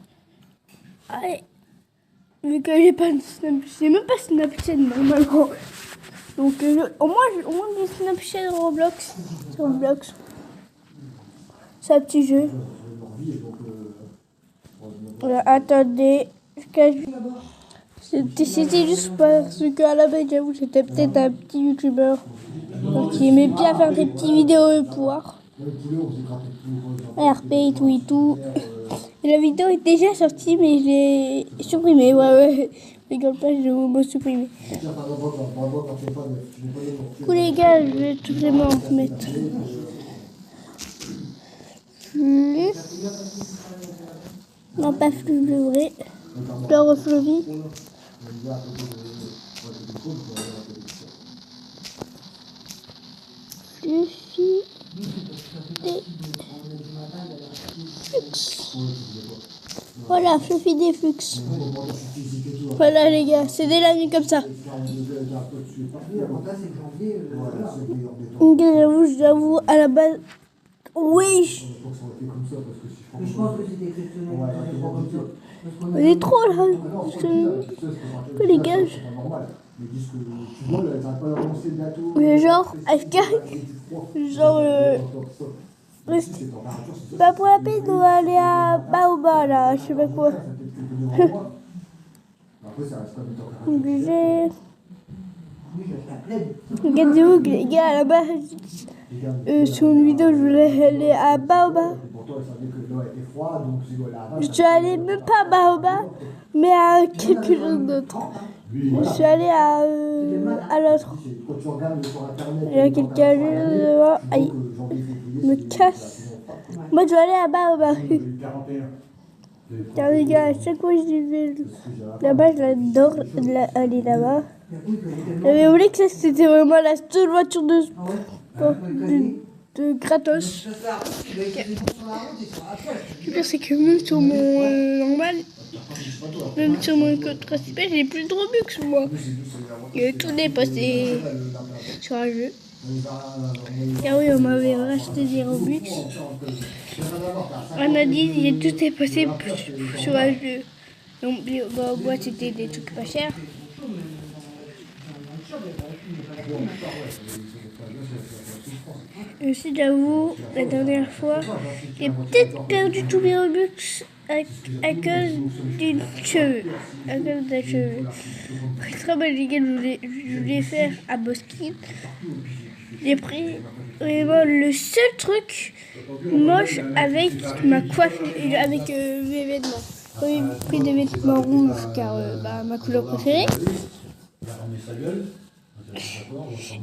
[SPEAKER 1] Allez. Vu que j'ai pas de Snapchat, j'ai même pas Snapchat normalement. Donc au moins j'ai Snapchat Roblox. Sur Roblox. C'est un petit jeu. Attendez. C'était juste parce qu'à la base, j'avoue, j'étais peut-être un petit youtubeur. Donc il aimait bien faire des petites vidéos et pouvoir. RP et tout et tout. Et la vidéo est déjà sortie, mais je l'ai supprimée. Ouais. Rigole pas, je l'ai supprimée. Du coup, les gars, je vais tout vraiment mettre. Flux. Non, pas flux, le vrai. Fleur Flovie. Fluffy des flux. Voilà, Fluffy des flux. Voilà les gars, c'est dès la nuit comme ça. J'avoue, à la base, oui.
[SPEAKER 6] Mais je pense que c'est exceptionnel.
[SPEAKER 1] On est trop là. Que les gars. Mais genre, FK, genre, pas pour la peine, on va aller à Baoba là, je sais pas quoi. Obligé. Regardez-vous que les gars, à la base, sur une vidéo, je voulais aller à Baoba. Je suis allée même pas à Baoba, mais à quelque chose d'autre. Je suis allée à l'autre. Il y a quelqu'un devant. Aïe, je me casse. Moi, je vais aller à Baoba. Car les gars, à chaque fois que je vais là-bas, je l'adore aller là-bas. J'avais oublié que ça, c'était vraiment la seule voiture de gratos. Le pire, c'est que même sur mon normal, même sur mon code principal, j'ai plus de Robux, moi. Et tout est passé sur un jeu. Et oui, on m'avait racheté des Robux. On a dit que tout est passé sur un jeu. Donc, au bois, c'était des trucs pas chers. Et aussi, j'avoue, la dernière fois, j'ai peut-être perdu tous mes Robux à cause d'une cheveux. À cause d'un cheveu. Très bonne ligue, je voulais faire à Boskin. J'ai pris vraiment le seul truc moche avec ma coiffe, avec mes vêtements. J'ai pris des vêtements rouges car ma couleur préférée.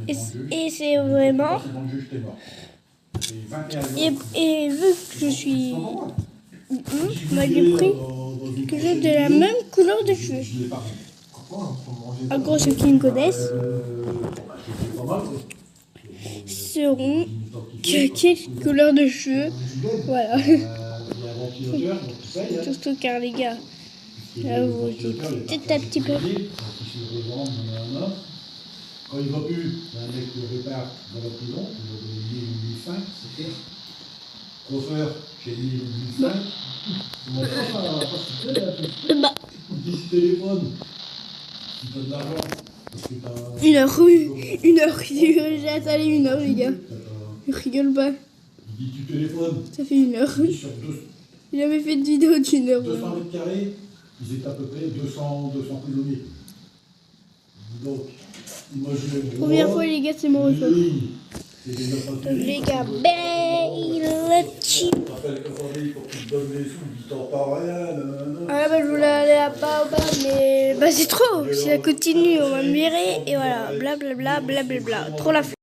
[SPEAKER 1] Et c'est vraiment. Et vu que je suis. Moi j'ai pris quelque chose de la même couleur de cheveux. En gros, ceux qui me connaissent sauront quelle couleur de cheveux. Voilà. Surtout car les gars, là vous peut-être un petit peu.
[SPEAKER 7] Quand il ne va plus, il y a un mec qui répare dans la prison, il va donner 1005, c'est clair. Coiffeur, j'ai dit 1005. Moi, ça, c'est très bien. Petit téléphone, si tu as de l'argent, parce que tu as.
[SPEAKER 1] Une heure, j'ai attendu une heure, les gars. Je rigole pas.
[SPEAKER 7] Il dit tu téléphones.
[SPEAKER 1] Ça fait une heure.
[SPEAKER 7] Sur
[SPEAKER 1] J'ai jamais fait de vidéo d'une heure.
[SPEAKER 7] 200 mètres carrés, ils étaient à peu près 200 prisonniers. Donc, imaginez le gros.
[SPEAKER 1] Première fois, les gars, c'est mon retour.
[SPEAKER 7] C'est des 9
[SPEAKER 1] Donc, les gars, belle chip.
[SPEAKER 7] Tu t'appelles que famille pour qu'ils te donnent les sous, ils t'en parlent rien, nanana.
[SPEAKER 1] Ah bah je voulais aller à Baobab, mais bah c'est trop. Si ça continue, on va me virer et voilà, blablabla, blablabla. Trop la flemme.